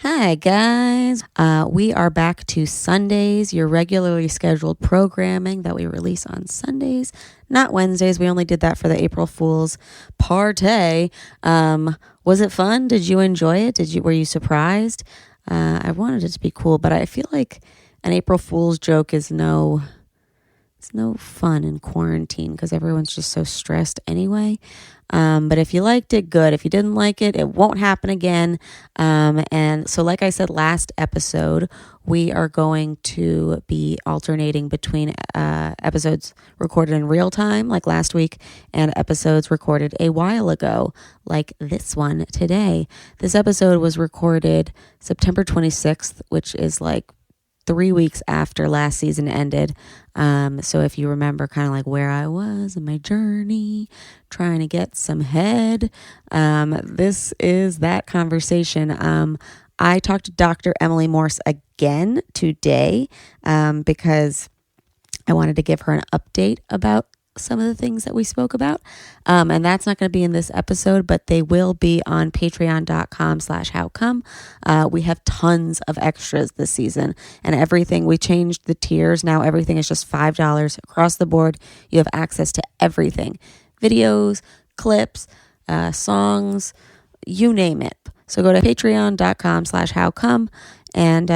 Hi, guys. We are back to Sundays, your regularly scheduled programming that we release on Sundays, not Wednesdays. We only did that for the April Fool's party. Was it fun? Did you enjoy it? Were you surprised? I wanted it to be cool, but I feel like an April Fool's joke is no fun in quarantine because everyone's just so stressed anyway. But if you liked it, good. If you didn't like it, it won't happen again. And so like I said last episode, we are going to be alternating between episodes recorded in real time, like last week, and episodes recorded a while ago, like this one today. This episode was recorded September 26th, which is like 3 weeks after last season ended. So if you remember kind of like where I was in my journey, trying to get some head, this is that conversation. I talked to Dr. Emily Morse again today because I wanted to give her an update about some of the things that we spoke about. And that's not going to be in this episode, but they will be on patreon.com/howcome. We have tons of extras this season and everything. We changed the tiers. Now everything is just $5 across the board. You have access to everything. Videos, clips, songs, you name it. So go to patreon.com/howcome. And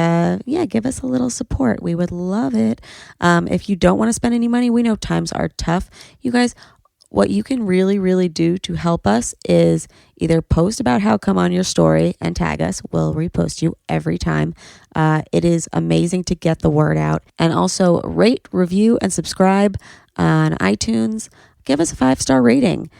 give us a little support. We would love it. If you don't want to spend any money, we know times are tough. You guys, what you can really, really do to help us is either post about How Come on your story and tag us. We'll repost you every time. It is amazing to get the word out. And also rate, review, and subscribe on iTunes. Give us a 5-star rating.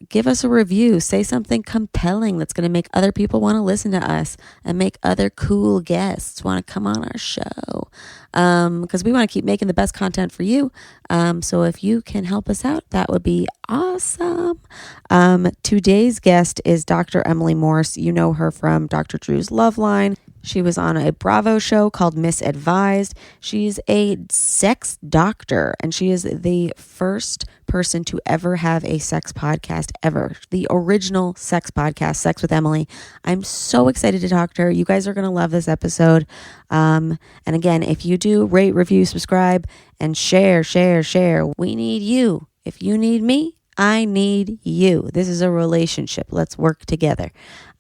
Give us a review. Say something compelling that's going to make other people want to listen to us and make other cool guests want to come on our show. Because we want to keep making the best content for you. So if you can help us out, that would be awesome. Today's guest is Dr. Emily Morse. You know her from Dr. Drew's Loveline. She was on a Bravo show called Misadvised. She's a sex doctor, and she is the first person to ever have a sex podcast ever. The original sex podcast, Sex with Emily. I'm so excited to talk to her. You guys are going to love this episode. And again, if you do rate, review, subscribe, and share. We need you. If you need me, I need you. This is a relationship. Let's work together.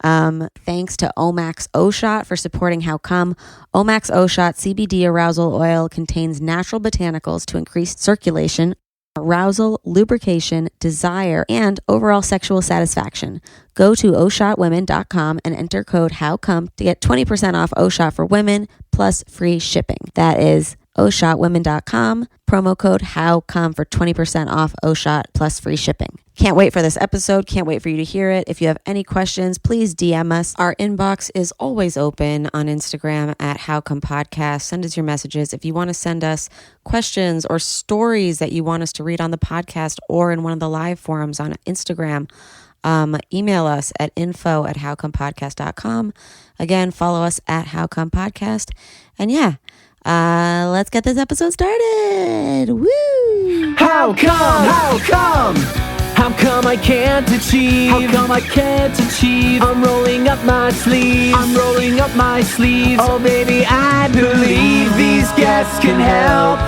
Thanks to Omax O-Shot for supporting How Come. Omax O-Shot CBD arousal oil contains natural botanicals to increase circulation, arousal, lubrication, desire, and overall sexual satisfaction. Go to oshotwomen.com and enter code HOWCOME to get 20% off O-Shot for women plus free shipping. That is oshotwomen.com, promo code HOWCOME for 20% off O-Shot plus free shipping. Can't wait for this episode. Can't wait for you to hear it. If you have any questions, please DM us. Our inbox is always open on Instagram at HowCome Podcast. Send us your messages. If you want to send us questions or stories that you want us to read on the podcast or in one of the live forums on Instagram, email us at info@howcomepodcast.com. Again, follow us at HowCome Podcast. And let's get this episode started. Woo! How come? How come? How come I can't achieve? How come I can't achieve? I'm rolling up my sleeves. I'm rolling up my sleeves. Oh baby, I believe these guests can help.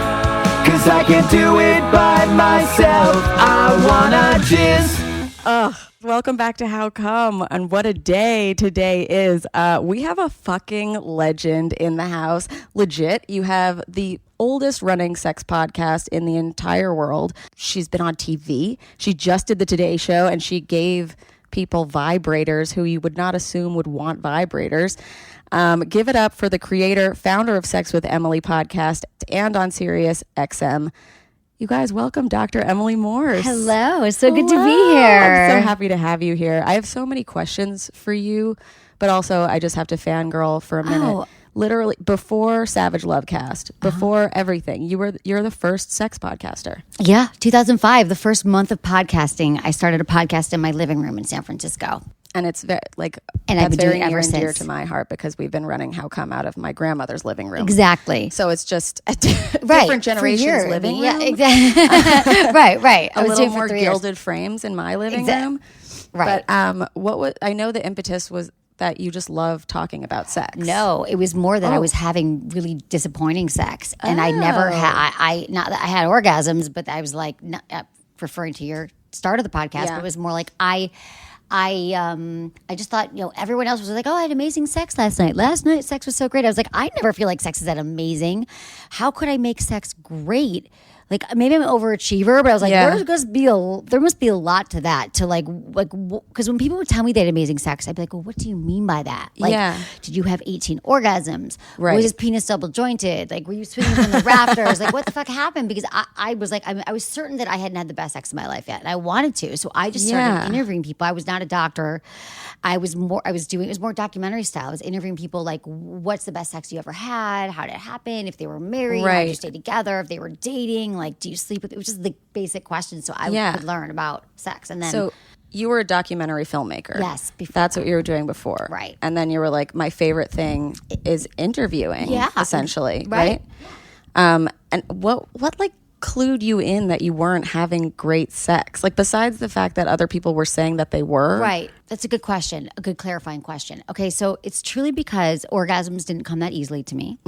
'Cause I can't do it by myself. I wanna jizz. Welcome back to How Come, and what a day today is. We have a fucking legend in the house. Legit, you have the oldest running sex podcast in the entire world. She's been on TV. She just did the Today Show, and she gave people vibrators who you would not assume would want vibrators. Give it up for the creator, founder of Sex with Emily podcast, and on SiriusXM. You guys, welcome Dr. Emily Morse. Hello. It's so good to be here. I'm so happy to have you here. I have so many questions for you, but also I just have to fangirl for a minute. Literally, before Savage Lovecast, before everything, you're the first sex podcaster. Yeah, 2005, the first month of podcasting, I started a podcast in my living room in San Francisco. And it's very, and that's I've been very doing it near ever and dear since. to my heart because we've been running How Come out of my grandmother's living room. Exactly. So it's just a different generation's living room. Yeah, exactly. right. A little more gilded frames in my living room. Right. But I know the impetus was that you just love talking about sex. No, it was more that I was having really disappointing sex, and I never had. I not that I had orgasms, but I was like not, referring to your start of the podcast. But it was more like I just thought, everyone else was like, oh, I had amazing sex last night. Last night, sex was so great. I was like, I never feel like sex is that amazing. How could I make sex great? Like, maybe I'm an overachiever, but I was like, there must be a lot to that. To because when people would tell me they had amazing sex, I'd be like, well, what do you mean by that? Like, did you have 18 orgasms? Right. Was his penis double jointed? Like, were you swinging from the rafters? Like, what the fuck happened? Because I was like, I was certain that I hadn't had the best sex of my life yet, and I wanted to. So I just started interviewing people. I was not a doctor. It was more documentary style. I was interviewing people like, what's the best sex you ever had? How did it happen? If they were married, how did you stay together? If they were dating, like, do you sleep with? It was just the basic questions, so I could learn about sex. And then, so you were a documentary filmmaker. Yes, before that's what you were doing before, right? And then you were like, my favorite thing is interviewing, essentially, right? And what like clued you in that you weren't having great sex? Like, besides the fact that other people were saying that they were, right? That's a good question, a good clarifying question. Okay, so it's truly because orgasms didn't come that easily to me.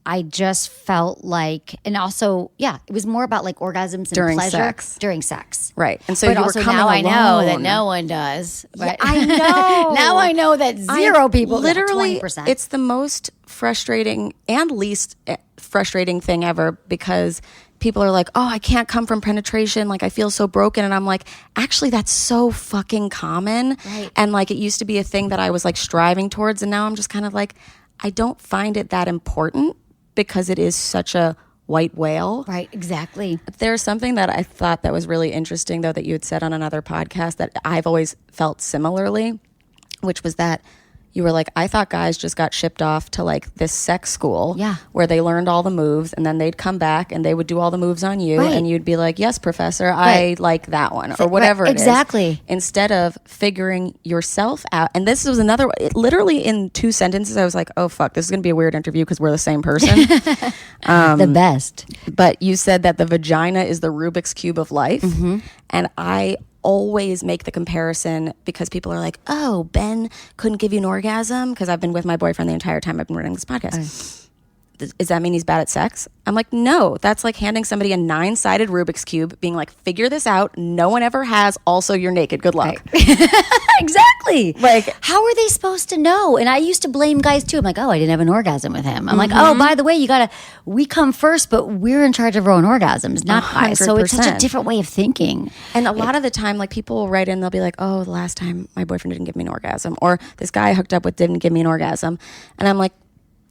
I just felt like, and also, it was more about like orgasms and during pleasure during sex, right? And so but you also were coming now alone. I know that no one does. Right? I know. Now I know that zero people. Literally, 20%. It's the most frustrating and least frustrating thing ever, because people are like, oh, I can't come from penetration. Like, I feel so broken. And I'm like, actually, that's so fucking common. Right. And like, it used to be a thing that I was like striving towards. And now I'm just kind of like, I don't find it that important, because it is such a white whale. Right, exactly. There's something that I thought that was really interesting, though, that you had said on another podcast that I've always felt similarly, which was that you were like, I thought guys just got shipped off to like this sex school where they learned all the moves, and then they'd come back and they would do all the moves on you, and you'd be like, yes, professor, I like that one, or whatever it is. Exactly. Instead of figuring yourself out. And this was another, literally in 2 sentences, I was like, oh, fuck, this is going to be a weird interview because we're the same person. The best. But you said that the vagina is the Rubik's Cube of life. And I always make the comparison, because people are like, oh, Ben couldn't give you an orgasm, because I've been with my boyfriend the entire time I've been running this podcast. Does that mean he's bad at sex? I'm like, no, that's like handing somebody a 9-sided Rubik's Cube, being like, figure this out. No one ever has. Also, you're naked. Good luck. Exactly. Like, how are they supposed to know? And I used to blame guys too. I'm like, oh, I didn't have an orgasm with him. I'm like, oh, by the way, we come first, but we're in charge of our own orgasms, not guys. So it's such a different way of thinking. And a lot of the time, like, people will write in, they'll be like, oh, the last time my boyfriend didn't give me an orgasm, or this guy I hooked up with didn't give me an orgasm. And I'm like,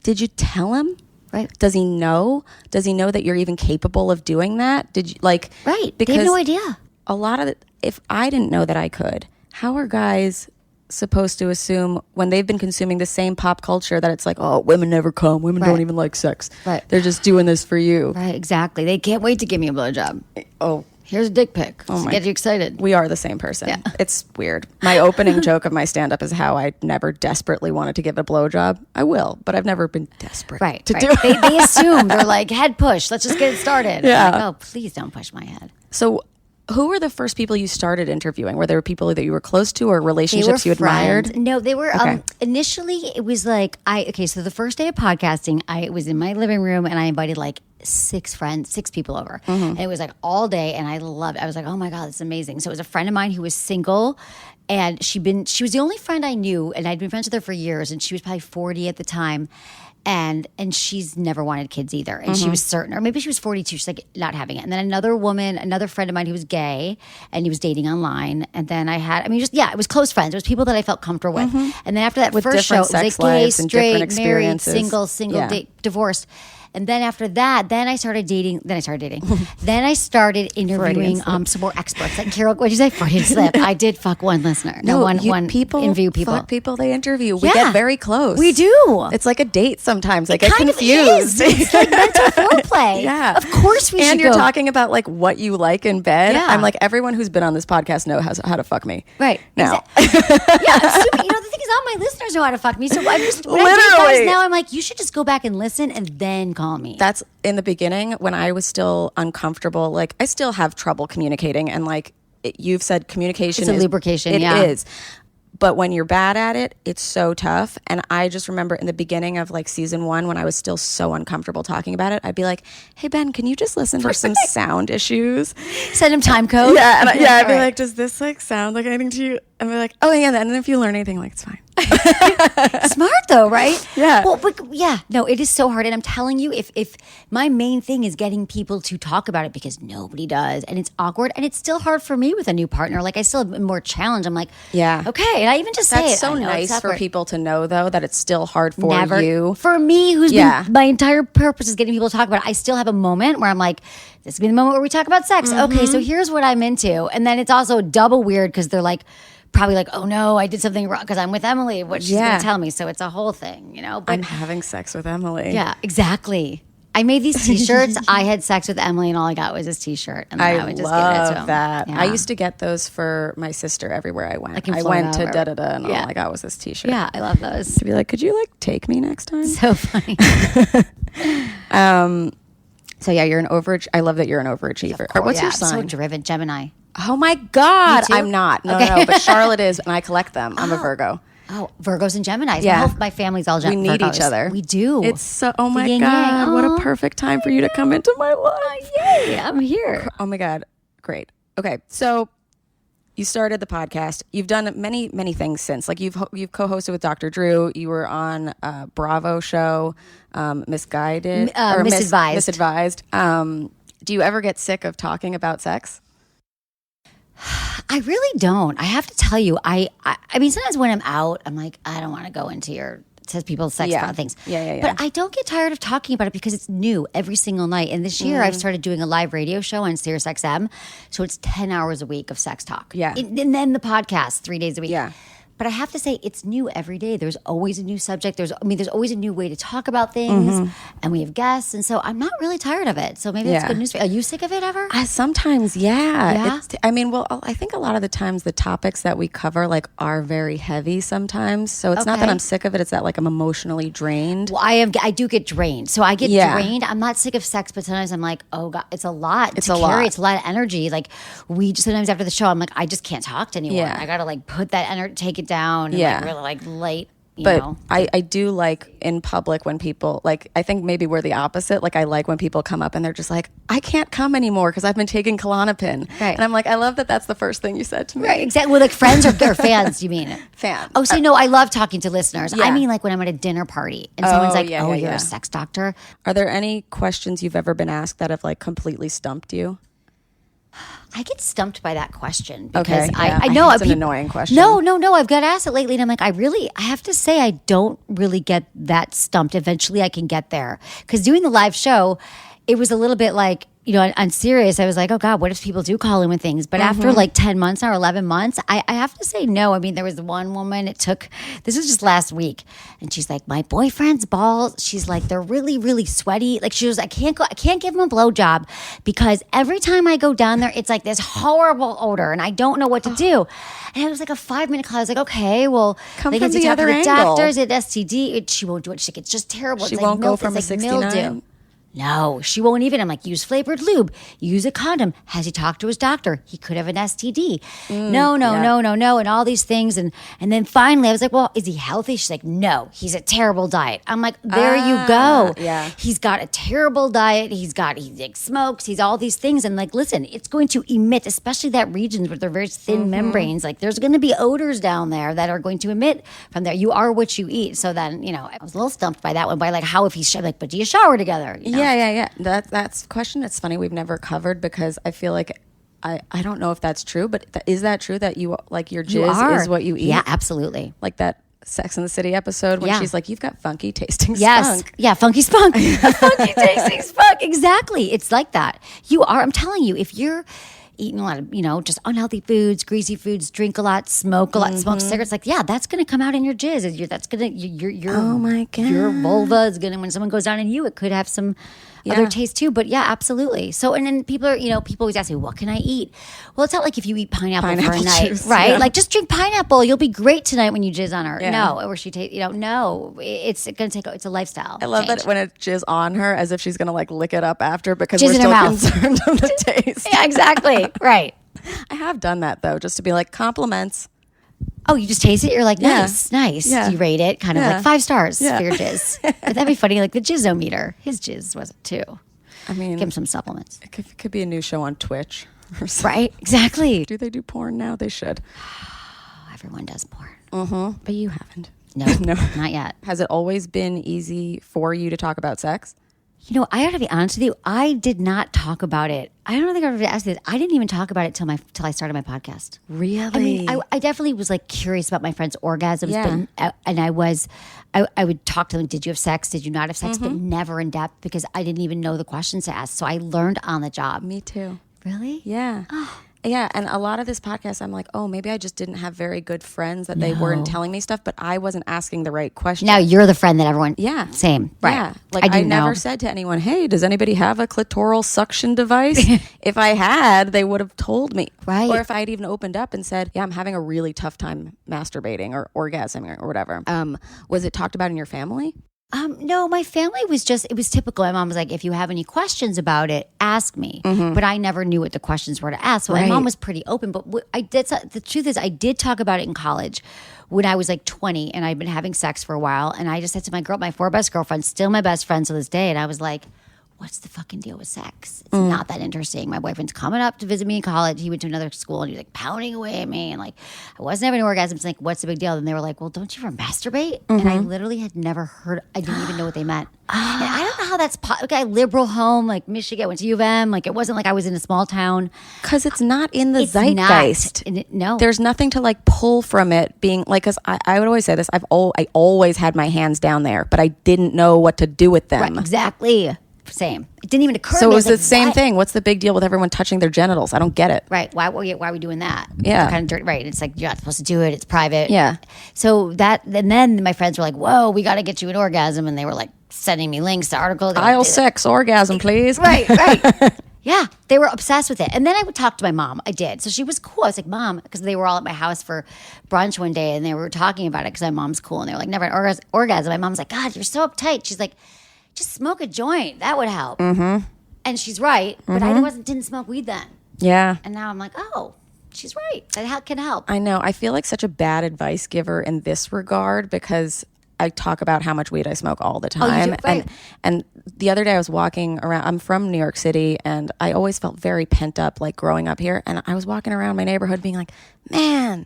did you tell him? Right. Does he know? Does he know that you're even capable of doing that? Did you like? Right. Because they have no idea. A lot of if I didn't know that I could, how are guys supposed to assume, when they've been consuming the same pop culture, that it's like, oh, women never come, women don't even like sex. Right. They're just doing this for you. Right. Exactly. They can't wait to give me a blowjob. Oh. Here's a dick pic. To get you excited. We are the same person. Yeah. It's weird. My opening joke of my stand-up is how I never desperately wanted to give a blowjob. I will, but I've never been desperate to do it. They assume. They're like, head push. Let's just get it started. Yeah. Like, oh, please don't push my head. So who were the first people you started interviewing? Were there people that you were close to, or relationships you admired? No, they were, initially it was like, so the first day of podcasting, I was in my living room and I invited like 6 people over. And it was like all day, and I loved it. I was like, oh my God, this is amazing. So it was a friend of mine who was single, and she was the only friend I knew, and I'd been friends with her for years, and she was probably 40 at the time. And she's never wanted kids either. And she was certain, or maybe she was 42, she's like not having it. And then another friend of mine who was gay, and he was dating online. And then it was close friends. It was people that I felt comfortable with. And then after that first show, it was like gay, straight, married, single, divorced. And then after that, I started dating. Then I started interviewing some more experts. Like Carol, what'd you say? Freudian slip. I did fuck one listener. One people interview people. Fuck people they interview. We get very close. We do. It's like a date sometimes. I It get kind confused. of is. It's like mental foreplay. Yeah. Of course we should And you're go. talking about like what you like in bed. Yeah. I'm like, everyone who's been on this podcast knows how to fuck me. Right. Now. Yeah. So, the thing is, all my listeners know how to fuck me. So I just, when I date guys now, I'm like, you should just go back and listen and then call me. That's in the beginning when I was still uncomfortable. Like, I still have trouble communicating, and like you've said, communication It's a lubrication. It is. But when you're bad at it, it's so tough. And I just remember in the beginning of like season 1, when I was still so uncomfortable talking about it, I'd be like, hey, Ben, can you just listen for some sound issues? Send him time code. Yeah. And I'd be like, does this like sound like anything to you? And be like, oh yeah. And then if you learn anything, like, it's fine. Smart though, right? Yeah. Well, but yeah, no, it is so hard. And I'm telling you, if my main thing is getting people to talk about it, because nobody does, and it's awkward, and it's still hard for me with a new partner. Like I still have more challenge. I'm like, yeah, okay. And I even just say that's it. so nice for people to know though, that it's still hard for you. For me, who's been, my entire purpose is getting people to talk about it. I still have a moment where I'm like, this will be the moment where we talk about sex. Okay, so here's what I'm into. And then it's also double weird because they're like, probably like, oh no, I did something wrong because I'm with Emily. What she's going to tell me. So it's a whole thing, you know. But I'm having sex with Emily. yeah, exactly. I made these T-shirts. I had sex with Emily, and all I got was this T-shirt. And then I would just give it to him. That. Yeah. I used to get those for my sister everywhere I went. Like in I Florida, went to or- da-da-da, and all I got was this T-shirt. Yeah, I love those. To be like, could you like take me next time? So funny. So yeah, you're an overachiever. I love that you're an overachiever. Or what's your sign? So driven, Gemini. Oh my God, You too? I'm not. No, Okay. no, but Charlotte is, and I collect them. I'm a Virgo. Oh, Virgos and Geminis. Yeah. My family's all We need Virgos. each other. We do. It's so, oh my yin God, yang. what Aw. a perfect time for you to come into my life. Yay, I'm here. Oh my God, great. Okay, so you started the podcast. You've done many, many things since. Like you've co-hosted with Dr. Drew. You were on a Bravo show, Misguided or Misadvised. Misadvised. Do you ever get sick of talking about sex? I really don't. I have to tell you, I mean, sometimes when I'm out, I'm like, I don't want to go into your people's sex things. Yeah. But I don't get tired of talking about it because it's new every single night. And this year, I've started doing a live radio show on SiriusXM. So it's 10 hours a week of sex talk. Yeah. And then the podcast 3 days a week. Yeah. But I have to say, it's new every day. There's always a new subject. There's always a new way to talk about things. And we have guests. And so I'm not really tired of it. So maybe that's good news for you. Are you sick of it ever? Sometimes, yeah. Yeah? I mean, well, I think a lot of the times the topics that we cover like are very heavy sometimes. So it's not that Okay. I'm sick of it. It's that like I'm emotionally drained. Well, I do get drained. So I get Yeah. drained. I'm not sick of sex, but sometimes I'm like, oh God, it's a lot It's to a carry. lot. It's a lot of energy. Like sometimes after the show, I'm like, I just can't talk to anyone. Yeah. I got to like put that energy, take it down. And Yeah. like really like light, you But know. I do like in public when people like, I think maybe we're the opposite. Like I like when people come up and they're just like, I can't come anymore because I've been taking Klonopin. Right. And I'm like, I love that that's the first thing you said to me. Right, exactly. Well, like friends or fans, you mean? Fans. Oh, so no, I love talking to listeners. Yeah. I mean, like when I'm at a dinner party and someone's like, yeah, oh, yeah, you're yeah. a sex doctor. Are there any questions you've ever been asked that have like completely stumped you? I get stumped by that question because Okay, yeah. I know It's an annoying question. No. I've got asked it lately, and I'm like, I have to say, I don't really get that stumped. Eventually, I can get there because doing the live show, it was a little bit like, you know, on Sirius, I was like, oh God, what if people do call in with things? But after like 10 months or 11 months, I have to say no. I mean, there was one woman, this was just last week. And she's like, my boyfriend's balls, she's like, they're really, really sweaty. Like she was, I can't give him a blowjob because every time I go down there, it's like this horrible odor and I don't know what to do. And it was like a 5-minute call. I was like, okay, well, Come they from get to the talk to other the angle. doctors at STD. She won't do it. She's like, it's just terrible. She It's like won't go milk- from it's a like 69? mildew. No, she won't even. I'm like, use flavored lube, use a condom. Has he talked to his doctor? He could have an STD. No, and all these things. And then finally I was like, well, is he healthy? She's like, no, he's a terrible diet. I'm like, there you go. Yeah. He's got a terrible diet. He like, smokes. He's all these things. And like, listen, it's going to emit, especially that regions where they're very thin membranes. Like there's going to be odors down there that are going to emit from there. You are what you eat. So then, you know, I was a little stumped by that one, by like how if he's like, but do you shower together? You know? Yeah. That's a question. It's funny we've never covered because I feel like I don't know if that's true, but is that true that you like your jizz is what you eat? Yeah, absolutely. Like that Sex and the City episode when Yeah. she's like, you've got funky tasting Yes. spunk. Yeah, funky spunk. Funky tasting spunk. Exactly. It's like that. You are, I'm telling you, if you're eating a lot of, you know, just unhealthy foods, greasy foods, drink a lot, smoke a lot, smoke cigarettes, like, yeah, that's going to come out in your jizz. That's going to, your Oh my God. your vulva is going to, when someone goes down in you, it could have some other taste too. But yeah, absolutely. So, and then people are, you know, people always ask me, what can I eat? Well, it's not like if you eat pineapple for a Pineapple night, juice, right? yeah. Like just drink pineapple. You'll be great tonight when you jizz on her. Yeah. No, or she you know, no, it's going to take, it's a lifestyle. I love change. that when it jizz on her as if she's going to like lick it up after because Jizz we're in her still mouth. concerned of the taste. Yeah, exactly. Right. I have done that though, just to be like compliments. Oh, you just taste it? You're like, Yeah. nice. Yeah. You rate it kind of like 5 stars Yeah. for your jizz. But that'd be funny, like the jizzometer. His jizz was it too. I mean, Give him some supplements. it could be a new show on Twitch or something. Right? Exactly. Do they do porn now? They should. Oh, everyone does porn. But you haven't. No, No. not yet. Has it always been easy for you to talk about sex? You know, I got to be honest with you. I did not talk about it. I don't think I've ever asked you this. I didn't even talk about it till I started my podcast. Really? I mean, I definitely was like curious about my friends' orgasms, Yeah. and I would talk to them. Did you have sex? Did you not have sex? But never in depth because I didn't even know the questions to ask. So I learned on the job. Me too. Really? Yeah. Yeah. And a lot of this podcast, I'm like, oh, maybe I just didn't have very good friends that they weren't telling me stuff, but I wasn't asking the right questions. Now you're the friend that everyone. Yeah. Same. Right. Yeah. Like I didn't never know. said to anyone, hey, does anybody have a clitoral suction device? If I had, they would have told me. Right. Or if I had even opened up and said, yeah, I'm having a really tough time masturbating or orgasming or whatever. Was it talked about in your family? No, my family was it was typical. My mom was like, if you have any questions about it, ask me. But I never knew what the questions were to ask. So my mom was pretty open. But the truth is, I did talk about it in college when I was like 20 and I'd been having sex for a while. And I just said to my 4 best girlfriends, still my best friends to this day. And I was like, what's the fucking deal with sex? It's not that interesting. My boyfriend's coming up to visit me in college. He went to another school and he was like pounding away at me. And like, I wasn't having orgasms. Like, what's the big deal? And they were like, well, don't you ever masturbate? And I literally had never heard, I didn't even know what they meant. And I don't know how that's, like, liberal home, like Michigan, I went to U of M. Like, it wasn't like I was in a small town. Because it's not in the It's zeitgeist. not. No. There's nothing to like pull from it being like, because I would always say this, I always had my hands down there, but I didn't know what to do with them. Right, exactly. Same. It didn't even occur to So me. it was I the same what? thing. What's the big deal with everyone touching their genitals? I don't get it. Right. Why are we doing that? Yeah. It's kind of dirty. Right. It's like, you're not supposed to do it. It's private. Yeah. So and then my friends were like, whoa, we got to get you an orgasm. And they were like sending me links to articles. Aisle 6, orgasm, please. Right. Yeah. They were obsessed with it. And then I would talk to my mom. I did. So she was cool. I was like, Mom, because they were all at my house for brunch one day and they were talking about it because my mom's cool. And they were like, never an orgasm. My mom's like, God, you're so uptight. She's like, just smoke a joint. That would help. Mm-hmm. And she's right. But I didn't smoke weed then. Yeah. And now I'm like, oh, she's right. That can help. I know. I feel like such a bad advice giver in this regard because I talk about how much weed I smoke all the time. do? Right. And the other day I was walking around. I'm from New York City, and I always felt very pent up, like growing up here. And I was walking around my neighborhood being like, man,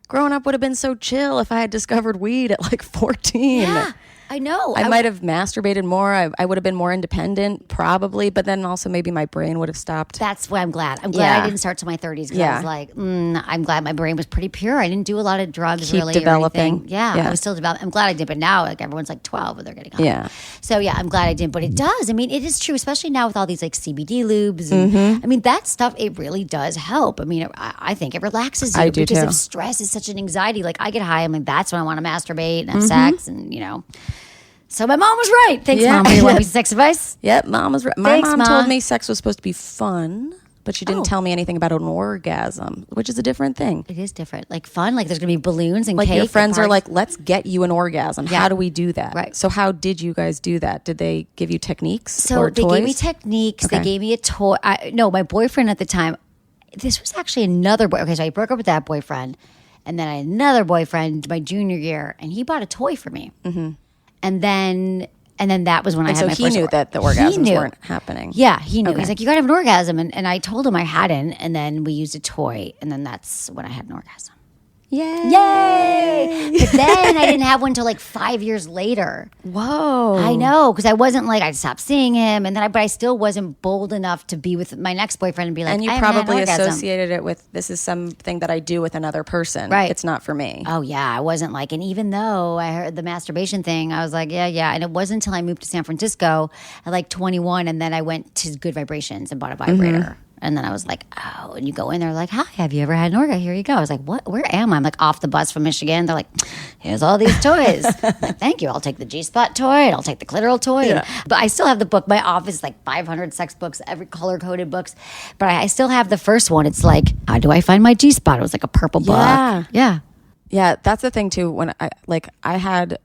growing up would have been so chill if I had discovered weed at like 14. Yeah, I know. I might have masturbated more. I would have been more independent, probably. But then also maybe my brain would have stopped. That's why I'm glad. I'm glad Yeah. I didn't start till my 30s because I Yeah. was like, I'm glad my brain was pretty pure. I didn't do a lot of drugs Keep really. developing. Or anything. Yeah, Yeah. I was still developing. I'm glad I did. But now, like, everyone's like 12 when they're getting high. Yeah. So, yeah, I'm glad I did. But it does. I mean, it is true, especially now with all these like CBD lubes. And, I mean, that stuff, it really does help. I mean, I think it relaxes you. I do, because too. if stress is such an anxiety, like I get high, I'm like, that's when I want to masturbate and have sex and, you know. So my mom was right. Thanks, Yeah. Mom, for your one piece of sex advice. Yep, Mom was right. My Thanks, mom Ma. told me sex was supposed to be fun, but she didn't Oh. tell me anything about an orgasm, which is a different thing. It is different. Like fun. Like there's going to be balloons and Like cake. your and friends are parties. like, let's get you an orgasm. Yeah. How do we do that? Right. So how did you guys do that? Did they give you techniques So or they toys? gave me techniques. Okay. They gave me a toy. No, my boyfriend at the time, this was actually another boy. Okay, so I broke up with that boyfriend. And then I had another boyfriend my junior year. And he bought a toy for me. Mm-hmm. And then that was when I And had so my he first knew that the orgasms weren't happening. Yeah, he knew. Okay. He's like, you got to have an orgasm. And I told him I hadn't. And then we used a toy. And then that's when I had an orgasm. Yay! But then I didn't have one until like 5 years later. Whoa. I know, because I wasn't like, I stopped seeing him. And then but I still wasn't bold enough to be with my next boyfriend and be like, And you I haven't had an probably orgasm. associated it with, this is something that I do with another person. Right. It's not for me. Oh, yeah. I wasn't like, and even though I heard the masturbation thing, I was like, yeah. And it wasn't until I moved to San Francisco at like 21. And then I went to Good Vibrations and bought a vibrator. Mm-hmm. And then I was like, oh, and you go in there like, hi, have you ever had an orgasm? Here you go. I was like, what? Where am I? I'm like off the bus from Michigan. They're like, here's all these toys. I'm like, thank you. I'll take the G-spot toy and I'll take the clitoral toy. Yeah. But I still have the book. My office is like 500 sex books, every color-coded books. But I still have the first one. It's like, how do I find my G-spot? It was like a purple Yeah. book. Yeah. Yeah, that's the thing too. When I had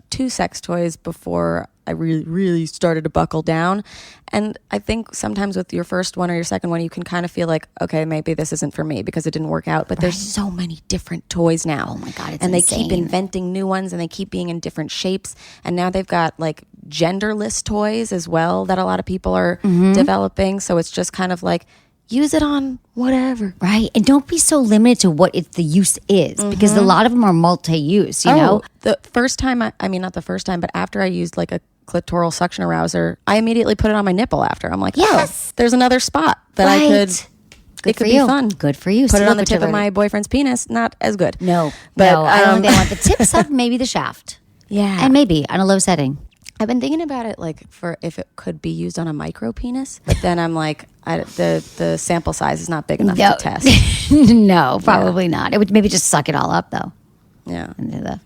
2 sex toys before I really started to buckle down. And I think sometimes with your first one or your second one, you can kind of feel like, okay, maybe this isn't for me because it didn't work out. But there's so many different toys now. Oh my God, it's and insane. they keep inventing new ones, and they keep being in different shapes. And now they've got like genderless toys as well that a lot of people are developing. So it's just kind of like, use it on whatever. Right. And don't be so limited to what the use is, because a lot of them are multi-use, you know? The first time, I mean, not the first time, but after I used like a clitoral suction arouser, I immediately put it on my nipple after. I'm like, Yes. oh, there's another spot that I could, Good it for could you. be fun. Good for you. Put it on the Celebratory. tip of my boyfriend's penis. Not as good. No, But, no. I don't think they want the tips of maybe the shaft. Yeah. And maybe on a low setting. I've been thinking about it, like, for if it could be used on a micro penis, but then I'm like, the sample size is not big enough to test. No, probably not. It would maybe just suck it all up, though. Yeah, Into the-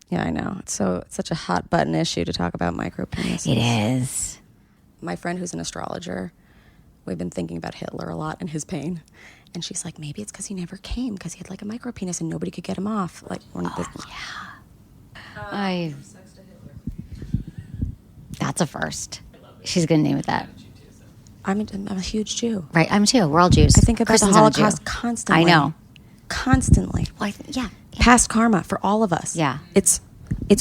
yeah, I know. It's such a hot button issue to talk about micro penises. It is. My friend who's an astrologer, we've been thinking about Hitler a lot and his pain, and she's like, maybe it's because he never came because he had like a micro penis and nobody could get him off. Like, That's a first. She's going to name it that. I'm a huge Jew. Right, I'm too. We're all Jews. I think about Kristen's the not a Jew. Holocaust constantly. I know. Constantly. Well, yeah. Past karma for all of us. Yeah. It's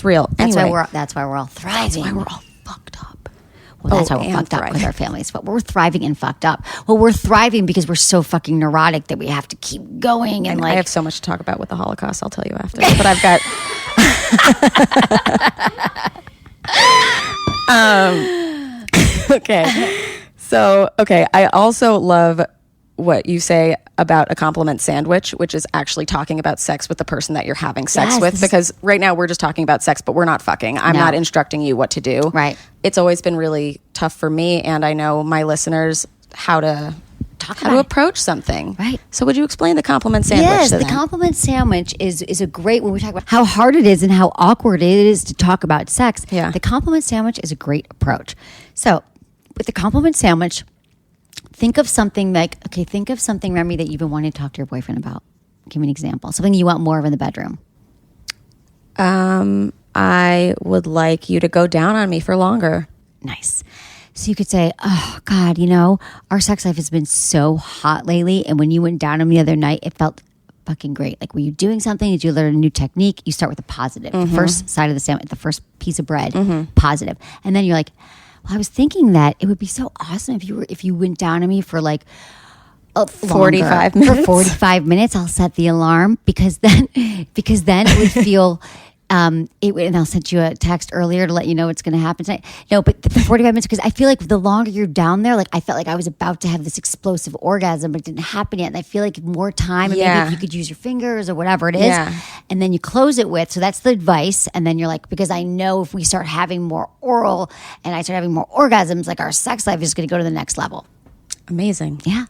real. That's Anyway, why we're all thriving. that's why we're all fucked up. Well, that's why we're and fucked up with thriving. our families. But we're thriving and fucked up. Well, we're thriving because we're so fucking neurotic that we have to keep going. And I like, have so much to talk about with the Holocaust. I'll tell you after. But I've got. Okay. So, I also love what you say about a compliment sandwich, which is actually talking about sex with the person that you're having sex Yes, with. this- Because right now we're just talking about sex, but we're not fucking. I'm No. not instructing you what to do. Right. It's always been really tough for me, and I know my listeners how to about it. approach something. Right. So would you explain the compliment sandwich? yes, to the them? compliment sandwich is a great, when we talk about how hard it is and how awkward it is to talk about sex. Yeah. The compliment sandwich is a great approach. So with the compliment sandwich, think of something, Remy, that you've been wanting to talk to your boyfriend about. Give me an example. Something you want more of in the bedroom. I would like you to go down on me for longer. Nice. So you could say, oh, God, you know, our sex life has been so hot lately. And when you went down on me the other night, it felt fucking great. Like, were you doing something? Did you learn a new technique? You start with a positive. The first side of the sandwich, the first piece of bread, positive. And then you're like, well, I was thinking that it would be so awesome if you went down on me for like 45 minutes. For 45 minutes, I'll set the alarm because then it would feel. And I'll send you a text earlier to let you know what's going to happen tonight. No, but the 45 minutes, because I feel like the longer you're down there, like I felt like I was about to have this explosive orgasm, but it didn't happen yet. And I feel like more time, and maybe if you could use your fingers or whatever it is. Yeah. And then you close it with, so that's the advice. And then you're like, because I know if we start having more oral and I start having more orgasms, like our sex life is going to go to the next level. Amazing. Yeah.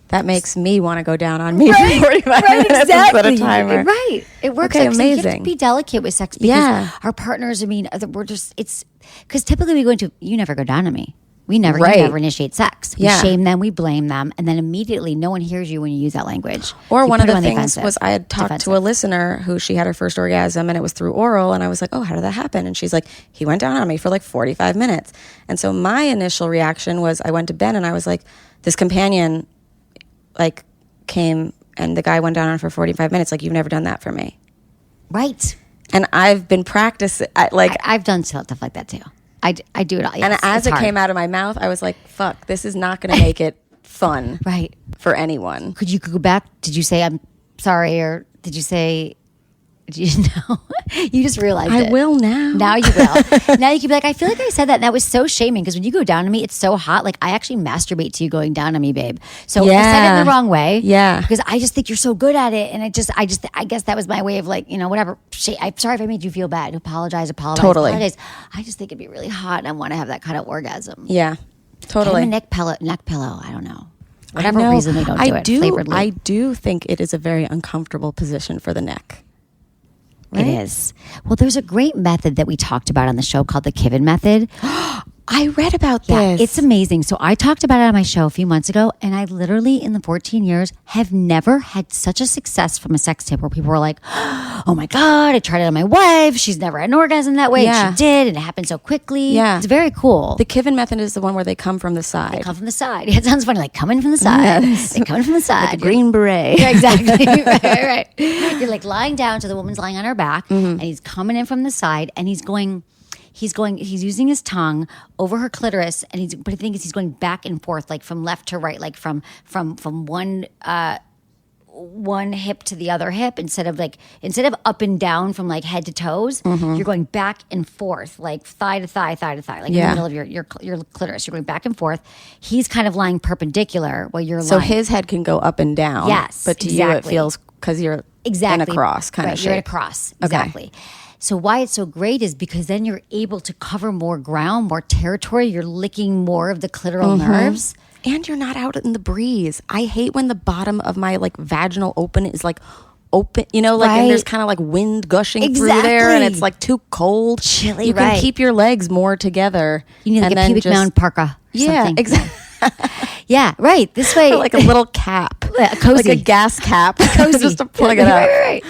That makes me want to go down on me for 45 minutes instead of timer. Right. It works. Okay, out. So you have amazing. to be delicate with sex because our partners, I mean, we're just, it's, because typically we go into, you never go down on me. You never initiate sex. We shame them, we blame them, and then immediately no one hears you when you use that language. Or You one of put it the on things defensive. was I had talked to a listener who she had her first orgasm and it was through oral, and I was like, oh, how did that happen? And she's like, he went down on me for like 45 minutes. And so my initial reaction was I went to Ben and I was like, this companion like came and the guy went down on her for 45 minutes. Like, you've never done that for me. Right. And I've been practicing. I've done stuff like that too. I do it all. Yes, and as it's it hard. came out of my mouth, I was like, fuck, this is not going to make it fun. Right. For anyone. Could you go back? Did you say, I'm sorry? Or did you say, you know? You just realized it. I will now. Now you will. Now you can be like, I feel like I said that, and that was so shaming because when you go down on me, it's so hot. Like, I actually masturbate to you going down on me, babe. So I said it in the wrong way. Yeah. Because I just think you're so good at it, and I guess that was my way of like, you know, whatever. I'm sorry if I made you feel bad. Apologize. Totally. Apologize. I just think it'd be really hot, and I want to have that kind of orgasm. Yeah. Totally. Get him a neck pillow. I don't know. Whatever reason they don't do it. Flavored I leaf. do think it is a very uncomfortable position for the neck. Right? It is. Well, there's a great method that we talked about on the show called the Kivin Method. I read about Yeah, this. it's amazing. So I talked about it on my show a few months ago, and I literally, in the 14 years, have never had such a success from a sex tip where people were like, oh my God, I tried it on my wife. She's never had an orgasm that way. Yeah. And she did, and it happened so quickly. Yeah. It's very cool. The Kivin Method is the one where they come from the side. They come from the side. It sounds funny, like coming from the side. Yes. They coming from the side. Like a green beret. Yeah, exactly. right. You're like lying down, so the woman's lying on her back, and he's coming in from the side, and he's using his tongue over her clitoris, but the thing is, he's going back and forth, like from left to right, like from one hip to the other hip, instead of up and down from like head to toes, you're going back and forth, like thigh to thigh, like in the middle of your clitoris. You're going back and forth. He's kind of lying perpendicular while you're So lying. his head can go up and down. Yes, But to you, it feels because you're in a cross kind of shape. You're in a cross, exactly. So why it's so great is because then you're able to cover more ground, more territory. You're licking more of the clitoral nerves. And you're not out in the breeze. I hate when the bottom of my like vaginal open is like open, and there's kind of like wind gushing through there, and it's like too cold. Chilly, You can keep your legs more together. You need like a pubic mound parka or something. Exactly. Yeah, right. This way. Or like a little cap. A cozy. Like a gas cap. Cozy. Just to plug it up. Right.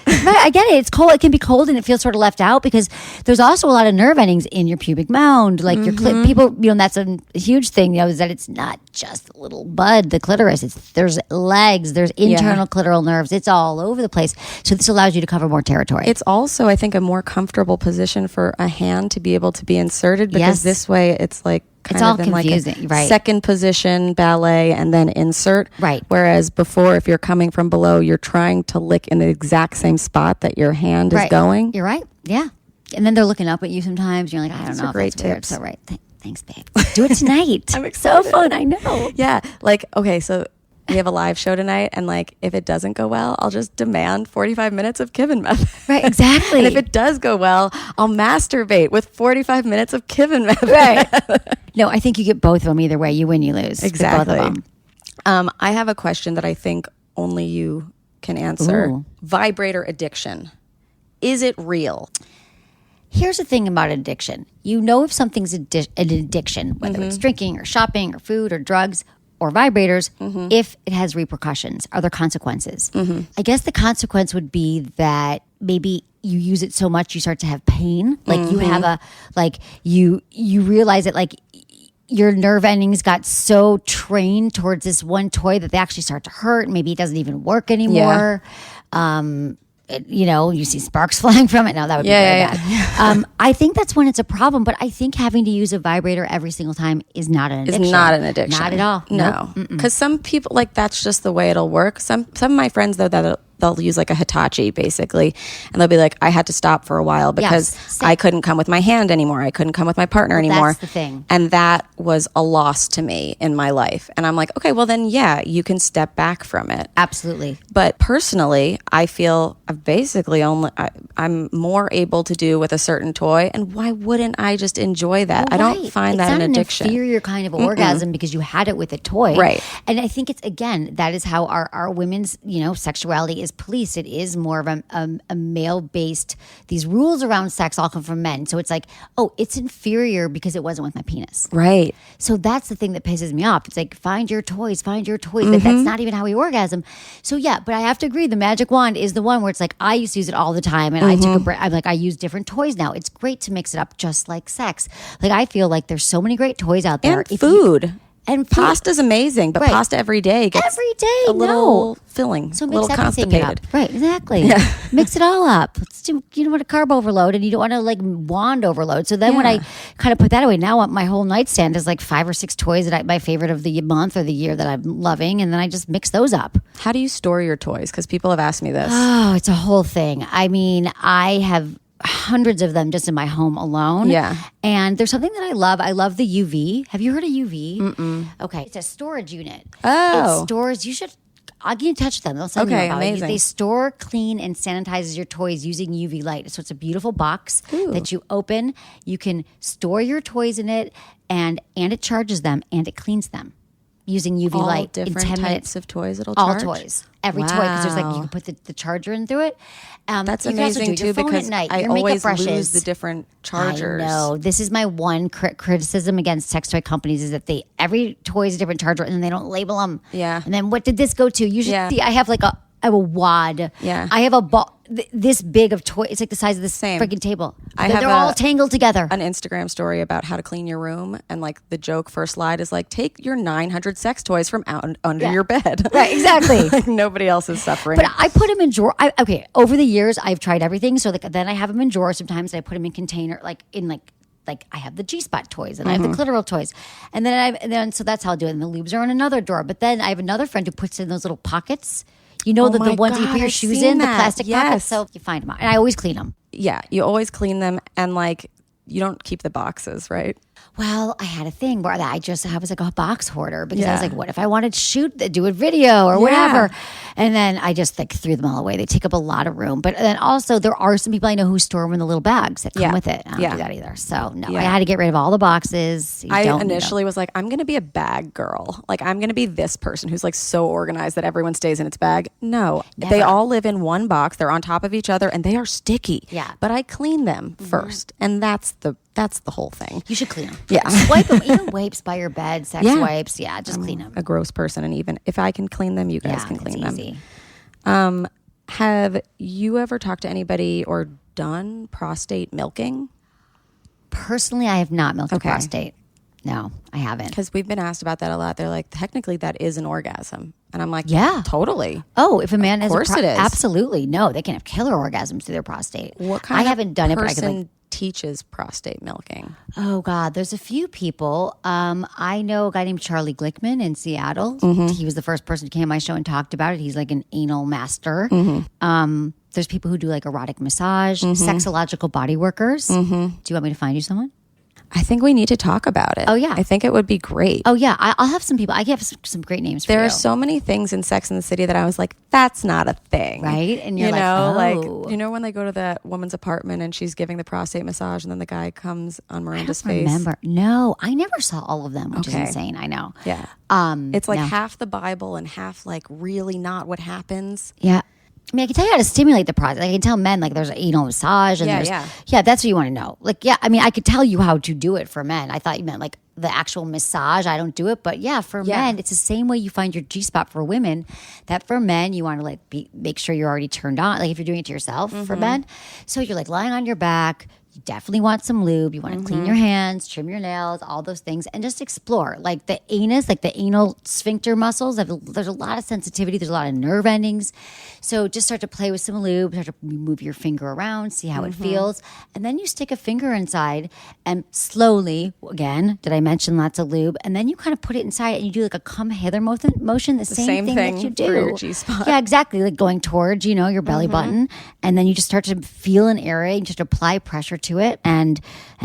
Right, I get it. It's cold. It can be cold and it feels sort of left out because there's also a lot of nerve endings in your pubic mound. Like your people, that's a huge thing, is that it's not just a little bud, the clitoris. There's legs, there's internal clitoral nerves. It's all over the place. So this allows you to cover more territory. It's also, I think, a more comfortable position for a hand to be able to be inserted because this way it's like it's all confusing, like a second position ballet and then insert. Right. Whereas before, if you're coming from below, you're trying to lick in the exact same spot that your hand is going. You're right. Yeah. And then they're looking up at you sometimes. You're like, I don't know. Great that's weird. tips. So right. Thanks, babe. Do it tonight. I'm excited. So fun. I know. Yeah. Like, okay, so we have a live show tonight, and like if it doesn't go well, I'll just demand 45 minutes of Kivin Method. Right, exactly. And if it does go well, I'll masturbate with 45 minutes of Kivin Method. Right. No, I think you get both of them either way. You win, you lose. Exactly. Both of them. I have a question that I think only you can answer. Ooh. Vibrator addiction. Is it real? Here's the thing about addiction. You know if something's an addiction, whether it's drinking or shopping or food or drugs or vibrators, if it has repercussions. Are there consequences? I guess the consequence would be that maybe you use it so much you start to have pain. Like you have you realize that like your nerve endings got so trained towards this one toy that they actually start to hurt. Maybe it doesn't even work anymore. You see sparks flying from it. No, that would be very bad. I think that's when it's a problem. But I think having to use a vibrator every single time is not an addiction. It's not an addiction. Not at all. No. Because some people, like, that's just the way it'll work. Some of my friends, though, they'll use like a Hitachi basically, and they'll be like, I had to stop for a while because I couldn't come with my hand anymore. I couldn't come with my partner anymore. That's the thing. And that was a loss to me in my life. And I'm like, okay, well then, yeah, you can step back from it. Absolutely. But personally, I feel I've basically I'm more able to do with a certain toy. And why wouldn't I just enjoy that? Well, I don't find that an addiction. It's not an inferior kind of orgasm because you had it with a toy. Right. And I think it's, again, that is how our women's, sexuality is policed. It is more of a male-based, these rules around sex all come from men. So it's like, oh, it's inferior because it wasn't with my penis. Right. So that's the thing that pisses me off. It's like, find your toys. That's not even how we orgasm. So yeah, but I have to agree, the magic wand is the one where it's like, I used to use it all the time and I took a break. I'm like, I use different toys now. It's great to mix it up just like sex. Like, I feel like there's so many great toys out there. And food. And pasta's amazing, but pasta every day gets a little filling, so a little constipated. Right, exactly. Yeah. Mix it all up. Let's do, you don't want a carb overload and you don't want to like wand overload. So then when I kind of put that away, now my whole nightstand is like 5 or 6 toys that my favorite of the month or the year that I'm loving. And then I just mix those up. How do you store your toys? Because people have asked me this. Oh, it's a whole thing. I mean, I have hundreds of them just in my home alone. Yeah. And there's something that I love. I love the UV. Have you heard of UV? Mm-mm. Okay. It's a storage unit. Oh. It stores, I'll get in touch with them. They'll send you about amazing. it. They store, clean, and sanitizes your toys using UV light. So it's a beautiful box that you open. You can store your toys in it, and it charges them, and it cleans them. using UV All light in different 10 types minutes. of toys it'll All charge? toys. Every toy, because there's like, you Wow. can put the charger in through it. That's you can also amazing do your too, phone because at night, I your makeup always brushes. lose the different chargers. I know. This is my one criticism against sex toy companies is that every toy is a different charger and then they don't label them. Yeah. And then what did this go to? You should see, I have a wad. Yeah. I have a ball this big of toy. It's like the size of this Same. freaking table. Have They're all tangled together. An Instagram story about how to clean your room, and like the joke first slide is like, take your 900 sex toys from out under your bed. Right, exactly. Like nobody else is suffering. But I put them in drawer. Okay, over the years, I've tried everything. So then I have them in drawers. Sometimes I put them in container, like I have the G-spot toys and I have the clitoral toys, and then so that's how I'll do it. And the lubes are in another drawer. But then I have another friend who puts in those little pockets. You know, the ones that you put your shoes in, the plastic pockets. So you find them out. And I always clean them. Yeah, you always clean them, and like you don't keep the boxes, right? Well, I had a thing where I was like a box hoarder because I was Yeah. like, what if I wanted to do a video or whatever? And then I just like threw them all away. They take up a lot of room. But then also there are some people I know who store them in the little bags that come with it. I don't do that either. So no, I had to get rid of all the boxes. I initially was like, I'm going to be a bag girl. Like, I'm going to be this person who's like so organized that everyone stays in its bag. No, they all live in one box. They're on top of each other and they are sticky. Yeah. But I clean them first. And that's the whole thing. You should clean them. Yeah. Wipe them. Even wipes by your bed, sex wipes. Yeah, just clean them. A gross person. And even if I can clean them, you guys can clean them. Easy. Have you ever talked to anybody or done prostate milking? Personally, I have not milked a prostate. No, I haven't. Because we've been asked about that a lot. They're like, technically, that is an orgasm. And I'm like, Yeah. totally. Oh, if a man has Of course it is. Absolutely. No, they can have killer orgasms through their prostate. What kind I haven't done it, but I person could like, teaches prostate milking? oh God, there's a few people. I know a guy named Charlie Glickman in Seattle. Mm-hmm. He was the first person who came on my show and talked about it. He's like an anal master. Mm-hmm. There's people who do like erotic massage, sexological body workers. Do you want me to find you someone? I think we need to talk about it. Oh, yeah. I think it would be great. Oh yeah, I'll have some people. I have some great names for There you. are so many things in Sex and the City that I was like, that's not a thing. Right? And you're you like, know, oh. like, you know, when they go to the woman's apartment and she's giving the prostate massage and then the guy comes on Miranda's face. Remember? No, I never saw all of them, which is Okay. insane. I know. Yeah. It's like half the Bible and half like really not what happens. Yeah. I mean, I can tell you how to stimulate the prostate. I can tell men like there's an anal massage and Yeah, that's what you want to know. Like, yeah, I mean, I could tell you how to do it for men. I thought you meant like the actual massage. I don't do it, but yeah, for men, it's the same way you find your G spot for women. That for men, you want to like make sure you're already turned on. Like if you're doing it to yourself for men, so you're like lying on your back. You definitely want some lube. You want to clean your hands, trim your nails, all those things, and just explore. Like the anus, like the anal sphincter muscles, there's a lot of sensitivity. There's a lot of nerve endings. So just start to play with some lube, start to move your finger around, see how it feels. And then you stick a finger inside and slowly, again, did I mention lots of lube? And then you kind of put it inside and you do like a come hither motion, the same thing that you do. for your G-spot. Yeah, exactly. Like going towards, your belly button. And then you just start to feel an area and just apply pressure to it and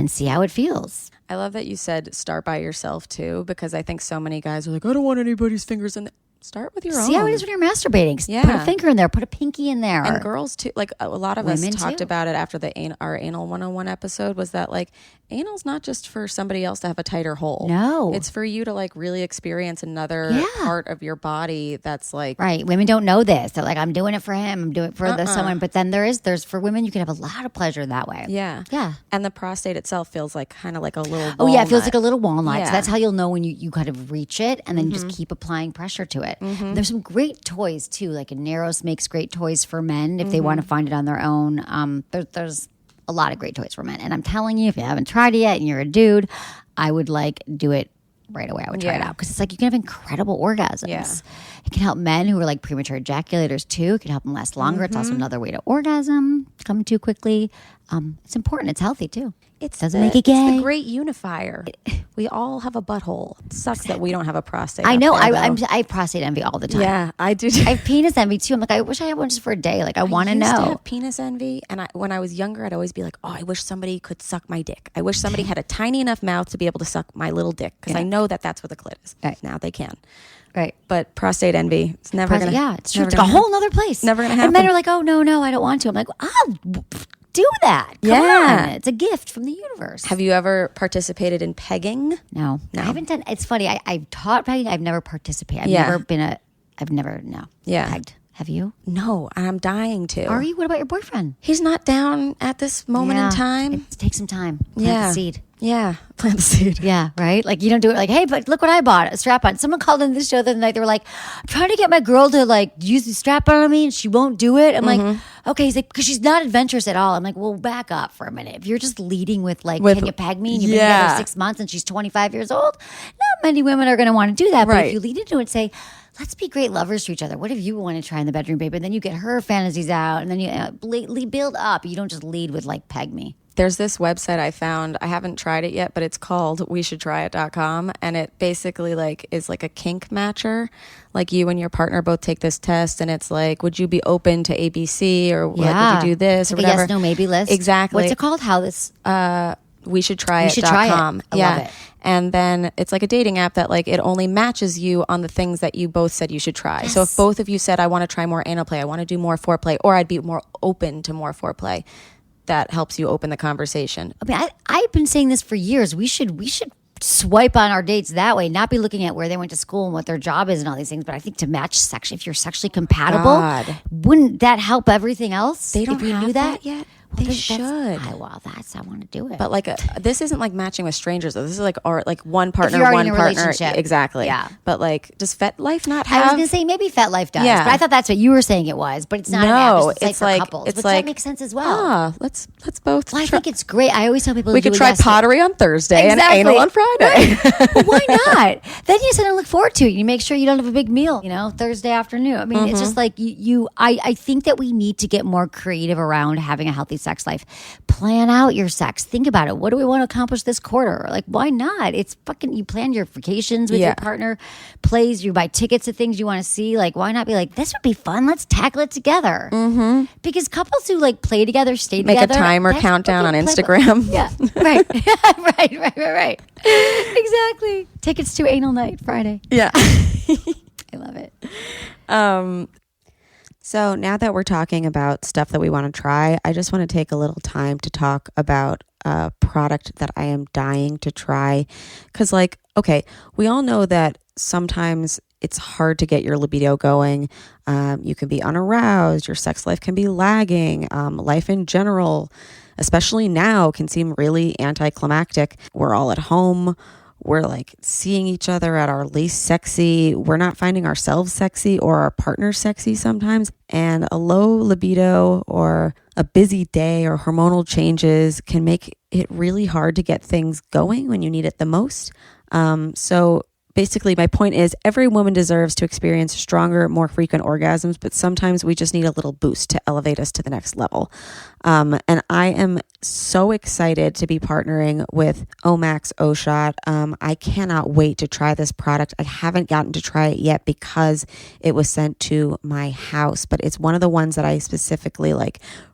see how it feels. I love that you said start by yourself too, because I think so many guys are like, I don't want anybody's fingers in there. Start with your own. See how it is when you're masturbating. Yeah. Put a finger in there. Put a pinky in there. And girls too, like a lot of us Women talked too. about it after our anal 101 episode, was that like anal's not just for somebody else to have a tighter hole. No. It's for you to like really experience another part of your body that's like, Right. Women don't know this. They're like, I'm doing it for him. I'm doing it for someone. But then there's for women, you can have a lot of pleasure that way. yeah. Yeah. And the prostate itself feels like kind of like a little Oh, yeah. It feels walnut. like a little walnut. Yeah. So that's how you'll know when you kind of reach it and then you just keep applying pressure to it. There's some great toys too. Like Aneros makes great toys for men if they want to find it on their own. There's a lot of great toys for men. And I'm telling you, if you haven't tried it yet and you're a dude, I would like do it right away. I would try it out because it's like you can have incredible orgasms. Yeah. It can help men who are like premature ejaculators too. It can help them last longer. It's also another way to orgasm, come too quickly. It's important. It's healthy too. It doesn't make it gay. It's the great unifier. We all have a butthole. It sucks that we don't have a prostate. I up know. there, I though. have prostate envy all the time. Yeah, I do. I have penis envy too. I'm like, I wish I had one just for a day. Like, I want to used know. to have penis envy, and when I was younger, I'd always be like, "Oh, I wish somebody could suck my dick. I wish somebody had a tiny enough mouth to be able to suck my little dick, because I know that's where the clit is. Right. Now they can." Right. But prostate envy, it's never gonna. Yeah, it's true. never It's like a gonna whole nother place. Never gonna And men happen. are like, oh, no, I don't want to. I'm like, do that. Come Yeah. on. It's a gift from the universe. Have you ever participated in pegging? No. I haven't done. It's funny. I've taught pegging. I've never participated. I've never pegged. Have you? No, and I'm dying to. Are you? What about your boyfriend? He's not down at this moment in time. It takes some time. Plant the seed. Yeah, plant the seed. Yeah, right? Like, you don't do it like, hey, but look what I bought, a strap-on. Someone called in this show the other night. They were like, I'm trying to get my girl to, like, use the strap-on on me, and she won't do it. I'm like, okay. He's like, because she's not adventurous at all. I'm like, well, back up for a minute. If you're just leading with, like, can you peg me? And you've been together 6 months, and she's 25 years old. Not many women are going to want to do that. But if you lead into it and say, let's be great lovers to each other. What if you want to try in the bedroom, babe? And then you get her fantasies out, and then you build up. You don't just lead with, like, peg me. There's this website I found. I haven't tried it yet, but it's called weshouldtryit.com. And it basically like is like a kink matcher. Like you and your partner both take this test, and it's like, would you be open to ABC, or would you do this, or like whatever? A yes, no, maybe list. Exactly. What's it called? How this? weshouldtryit.com. I love it. And then it's like a dating app that like it only matches you on the things that you both said you should try. Yes. So if both of you said, I want to try more anal play, I want to do more foreplay, or I'd be more open to more foreplay, that helps you open the conversation. I mean, I've been saying this for years. We should swipe on our dates that way, not be looking at where they went to school and what their job is and all these things. But I think to match sex, if you're sexually compatible, wouldn't that help everything else? They don't if you have knew that yet. Well, they should. I want to do it. But like this isn't like matching with strangers though. This is like one partner, you're one in a partner. relationship. Exactly. Yeah. But like, does FetLife not have? I was going to say maybe FetLife does, Yeah. but I thought that's what you were saying it was. But it's not. No, an app. It's like for couples. it's which like that makes sense as well. Let's both. Well, I think it's great. I always tell people we could try pottery on Thursday and anal on Friday. Right. Well, why not? Then you sit and look forward to it. You make sure you don't have a big meal, Thursday afternoon. I mean, it's just like I think that we need to get more creative around having a healthy sex life. Plan out your sex. Think about it. What do we want to accomplish this quarter? Like, why not? It's fucking, you plan your vacations with your partner, plays, you buy tickets to things you want to see. Like, why not be like, this would be fun. Let's tackle it together. Mm-hmm. Because couples who like play together, stay Make together. Make a timer countdown on Instagram. Yeah. Right. Right. Exactly. Tickets to anal night Friday. Yeah. I love it. So now that we're talking about stuff that we want to try, I just want to take a little time to talk about a product that I am dying to try. Because like, okay, we all know that sometimes it's hard to get your libido going. You can be unaroused. Your sex life can be lagging. Life in general, especially now, can seem really anticlimactic. We're all at home. We're like seeing each other at our least sexy. We're not finding ourselves sexy or our partner sexy sometimes. And a low libido or a busy day or hormonal changes can make it really hard to get things going when you need it the most. So basically, my point is every woman deserves to experience stronger, more frequent orgasms, but sometimes we just need a little boost to elevate us to the next level. And I am so excited to be partnering with Omax O-Shot. I cannot wait to try this product. I haven't gotten to try it yet because it was sent to my house, but it's one of the ones that I specifically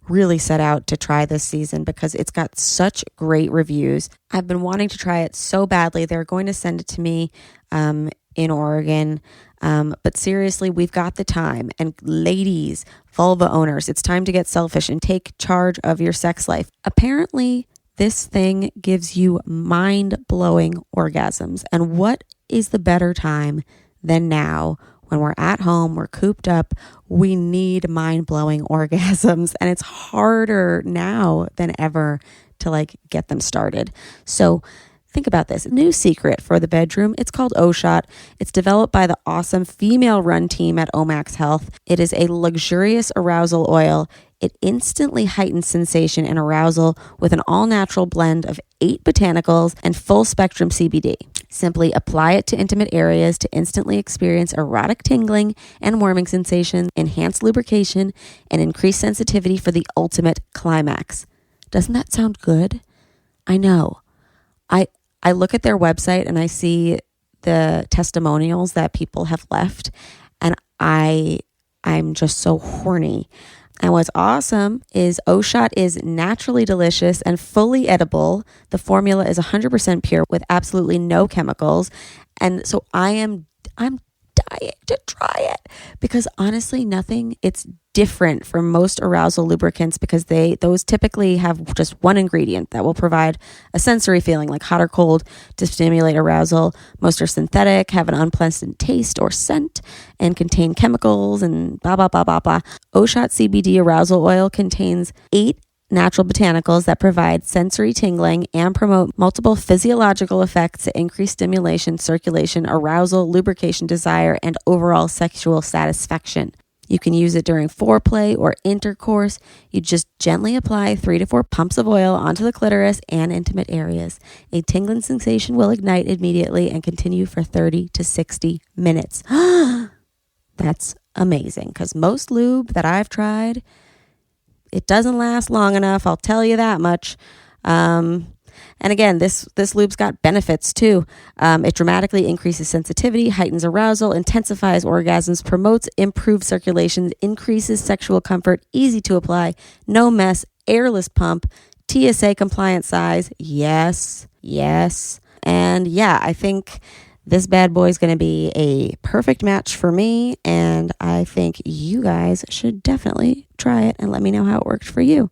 really set out to try this season because it's got such great reviews. I've been wanting to try it so badly. They're going to send it to me in Oregon. But seriously, we've got the time. And ladies, vulva owners, it's time to get selfish and take charge of your sex life. Apparently, this thing gives you mind-blowing orgasms. And what is the better time than now? When we're at home, we're cooped up, we need mind-blowing orgasms. And it's harder now than ever to get them started. So think about this. New secret for the bedroom. It's called O-Shot. It's developed by the awesome female-run team at Omax Health. It is a luxurious arousal oil. It instantly heightens sensation and arousal with an all-natural blend of 8 botanicals and full-spectrum CBD. Simply apply it to intimate areas to instantly experience erotic tingling and warming sensation, enhanced lubrication, and increased sensitivity for the ultimate climax. Doesn't that sound good? I know. I look at their website and I see the testimonials that people have left, and I'm just so horny. And what's awesome is O-Shot is naturally delicious and fully edible. The formula is 100% pure with absolutely no chemicals. And so I'm try it. Because honestly, it's different from most arousal lubricants because those typically have just one ingredient that will provide a sensory feeling like hot or cold to stimulate arousal. Most are synthetic, have an unpleasant taste or scent, and contain chemicals and blah, blah, blah, blah, blah. O-Shot CBD arousal oil contains 8 natural botanicals that provide sensory tingling and promote multiple physiological effects to increase stimulation, circulation, arousal, lubrication, desire, and overall sexual satisfaction. You can use it during foreplay or intercourse. You just gently apply 3 to 4 pumps of oil onto the clitoris and intimate areas. A tingling sensation will ignite immediately and continue for 30 to 60 minutes. That's amazing because most lube that I've tried, it doesn't last long enough. I'll tell you that much. And again, this lube's got benefits too. It dramatically increases sensitivity, heightens arousal, intensifies orgasms, promotes improved circulation, increases sexual comfort, easy to apply, no mess, airless pump, TSA compliant size. Yes. And yeah, I think this bad boy is going to be a perfect match for me. And I think you guys should definitely try it and let me know how it worked for you.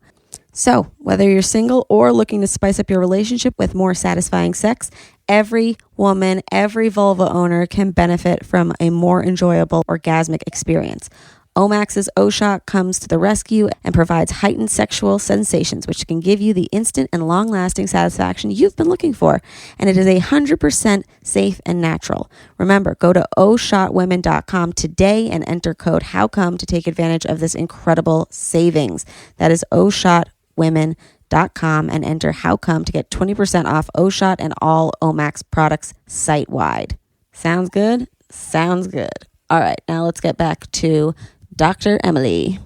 So, whether you're single or looking to spice up your relationship with more satisfying sex, every woman, every vulva owner can benefit from a more enjoyable orgasmic experience. Omax's O-Shot comes to the rescue and provides heightened sexual sensations, which can give you the instant and long-lasting satisfaction you've been looking for. And it is 100% safe and natural. Remember, go to oshotwomen.com today and enter code HOWCOME to take advantage of this incredible savings. That is oshotwomen.com and enter HOWCOME to get 20% off O-Shot and all Omax products site-wide. Sounds good? Sounds good. All right, now let's get back to Dr. Emily.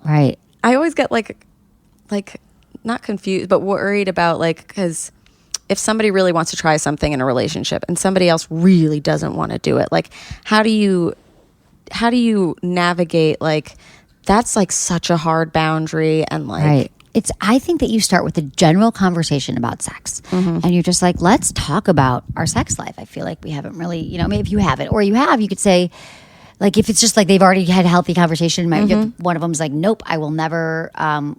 Right. I always get like not confused, but worried about because if somebody really wants to try something in a relationship and somebody else really doesn't want to do it, how do you navigate that's such a hard boundary and right. I think that you start with a general conversation about sex and you're just let's talk about our sex life. I feel like we haven't really, maybe if you haven't or you have, you could say, if it's just they've already had a healthy conversation, one of them's nope, I will never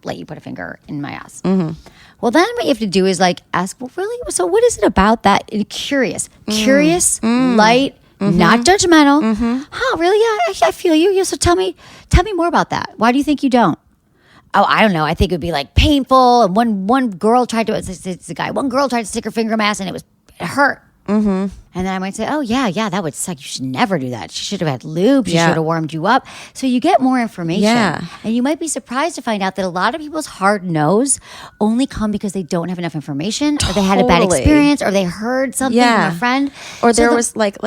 let you put a finger in my ass. Well, then what you have to do is ask, well, really? So what is it about that? And curious, light, not judgmental. Huh, really? Yeah, I feel you. Yeah, so tell me more about that. Why do you think you don't? Oh, I don't know. I think it would be painful. And one girl tried to, it's a guy, one girl tried to stick her finger in my ass and it hurt. And then I might say, oh, yeah, that would suck. You should never do that. She should have had lube. She should have warmed you up. So you get more information. Yeah. And you might be surprised to find out that a lot of people's hard no's only come because they don't have enough information or they had a bad experience or they heard something from a friend. Or there was it's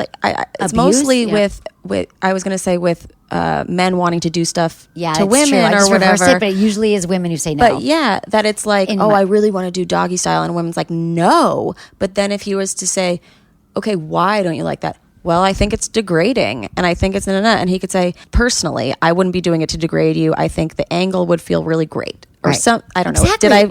abuse, mostly with I was going to say with men wanting to do stuff to women or whatever. But it usually is women who say no. But yeah, that it's I really want to do doggy style. And women's no. But then if he was to say, okay, why don't you like that? Well, I think it's degrading and I think it's and he could say, personally, I wouldn't be doing it to degrade you. I think the angle would feel really great. Or I don't know. Did I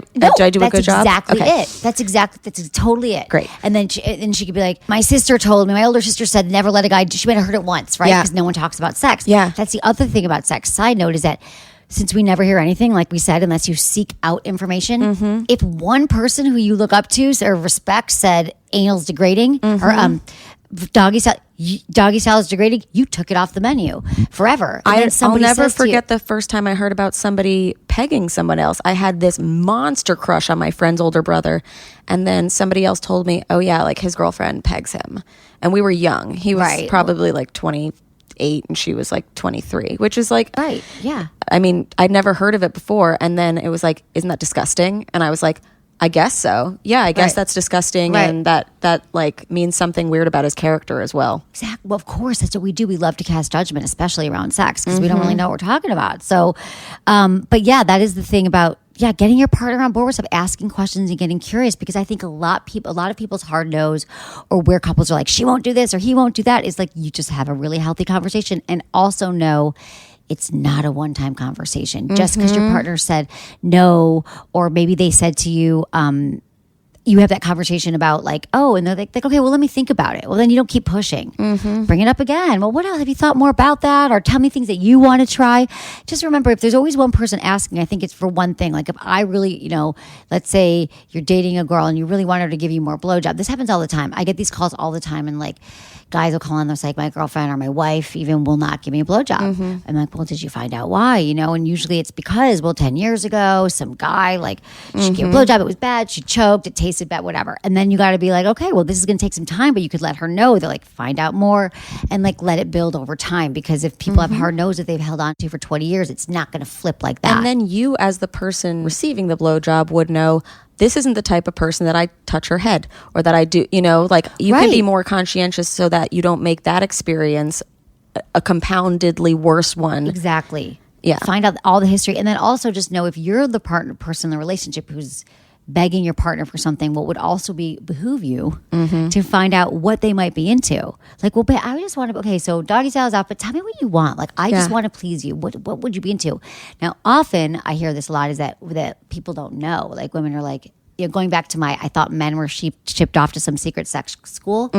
do a good job? That's totally it. Great. And then she could be like, my sister told me, my older sister said, never let a guy, she might have heard it once, right? Because no one talks about sex. Yeah. That's the other thing about sex. Side note is that since we never hear anything, like we said, unless you seek out information, if one person who you look up to or respect said anal's degrading or doggy style is degrading, you took it off the menu forever. I'll never forget the first time I heard about somebody pegging someone else. I had this monster crush on my friend's older brother, and then somebody else told me, oh yeah, his girlfriend pegs him. And we were young. He was probably 28 and she was 23, which is right, yeah. I mean, I'd never heard of it before, and then it was isn't that disgusting? And I was I guess so. Yeah, I guess that's disgusting, and that means something weird about his character as well. Exactly. Well, of course, that's what we do. We love to cast judgment, especially around sex, because we don't really know what we're talking about. So, but yeah, that is the thing about getting your partner on board with stuff, asking questions and getting curious, because I think a lot of people's hard no's or where couples are she won't do this or he won't do that is you just have a really healthy conversation and also know it's not a one-time conversation. Just because your partner said no, or maybe they said to you, you have that conversation about like, oh, and they're like, okay, well, let me think about it. Well, then you don't keep pushing. Bring it up again. Well, what else? Have you thought more about that? Or tell me things that you want to try. Just remember, if there's always one person asking, I think it's for one thing. Like if I really, let's say you're dating a girl and you really want her to give you more blowjob. This happens all the time. I get these calls all the time, and like guys will call in, they're like, my girlfriend or my wife even will not give me a blowjob. I'm like, well, did you find out why? And usually it's because, 10 years ago, some guy, like, she gave a blowjob, it was bad, she choked, it tasted bad, whatever. And then you got to be like, okay, well, this is going to take some time, but you could let her know. They're like, find out more and like let it build over time. Because if people have hard nose that they've held on to for 20 years, it's not going to flip like that. And then you, as the person receiving the blowjob, would know, this isn't the type of person that I touch her head or that I do, like you can be more conscientious so that you don't make that experience a compoundedly worse one. Exactly. Yeah. Find out all the history. person. And then also just know if you're the person in the relationship who's begging your partner for something, what would also behoove you to find out what they might be into. Like, well, babe, I just want to, okay, so doggy style is out, but tell me what you want. Like, I just want to please you. What would you be into? Now, often I hear this a lot is that people don't know. Like, women are like, going back to I thought men were shipped off to some secret sex school.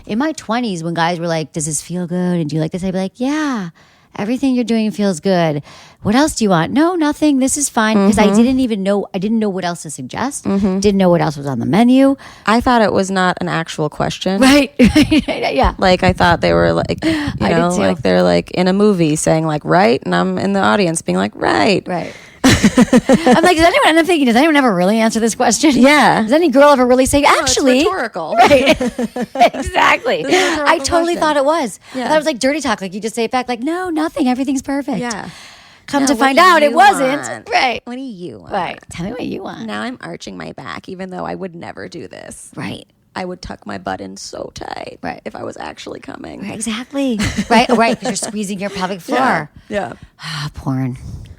In my 20s, when guys were like, does this feel good? And do you like this? I'd be like, yeah. Everything you're doing feels good. What else do you want? No, nothing. This is fine. Because I didn't know what else to suggest. Didn't know what else was on the menu. I thought it was not an actual question. Right. Yeah. Like I thought they were like, like they're like in a movie saying like, right. And I'm in the audience being like, right. Right. I'm like, I'm thinking, does anyone ever really answer this question? Yeah. Does any girl ever really say, actually? It's rhetorical. Right. Exactly. I totally thought it was. Yeah. I thought it was like dirty talk. Like you just say it back like, no, nothing. Everything's perfect. Yeah. Come to find out it wasn't. Want? Right. What do you want? Right. Tell me what you want. Now I'm arching my back, even though I would never do this. Right. I would tuck my butt in so tight. Right. If I was actually coming. Right, exactly. Right. Right. Because you're squeezing your pelvic floor. Yeah. Porn.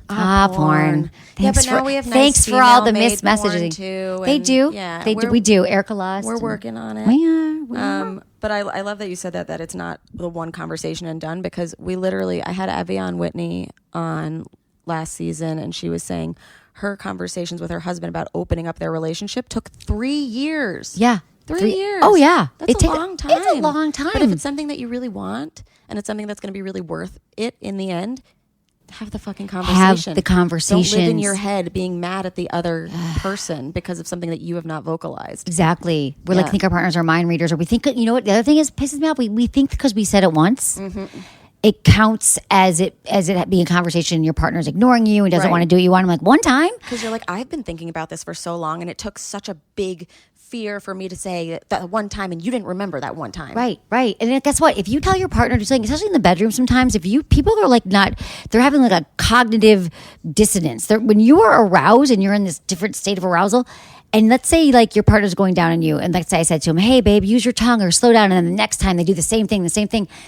Porn. Porn. But now we have thanks for all the missed messages. Too, they do. Yeah, we do. Erica Lost. We're working on it. We are. But I love that you said that it's not the one conversation and done, because I had Evian Whitney on last season, and she was saying her conversations with her husband about opening up their relationship took 3 years. Yeah. 3 years. Oh, yeah. That's a long time. It's a long time. But if it's something that you really want, and it's something that's going to be really worth it in the end, have the fucking conversation. Have the conversations. Don't live in your head being mad at the other person because of something that you have not vocalized. Exactly. We're like, think our partners are mind readers, or we think, you know what? The other thing pisses me off. We think because we said it once, it counts as it being a conversation. Your partner's ignoring you and doesn't want to do what you want. I'm like, one time? Because you're like, I've been thinking about this for so long, and it took such a big fear for me to say that one time, and you didn't remember that one time. Right. And guess what? If you tell your partner to something, especially in the bedroom sometimes, people are like they're having like a cognitive dissonance. When you are aroused and you're in this different state of arousal, and let's say like your partner's going down on you, and let's say I said to him, hey babe, use your tongue or slow down, and then the next time they do the same thing,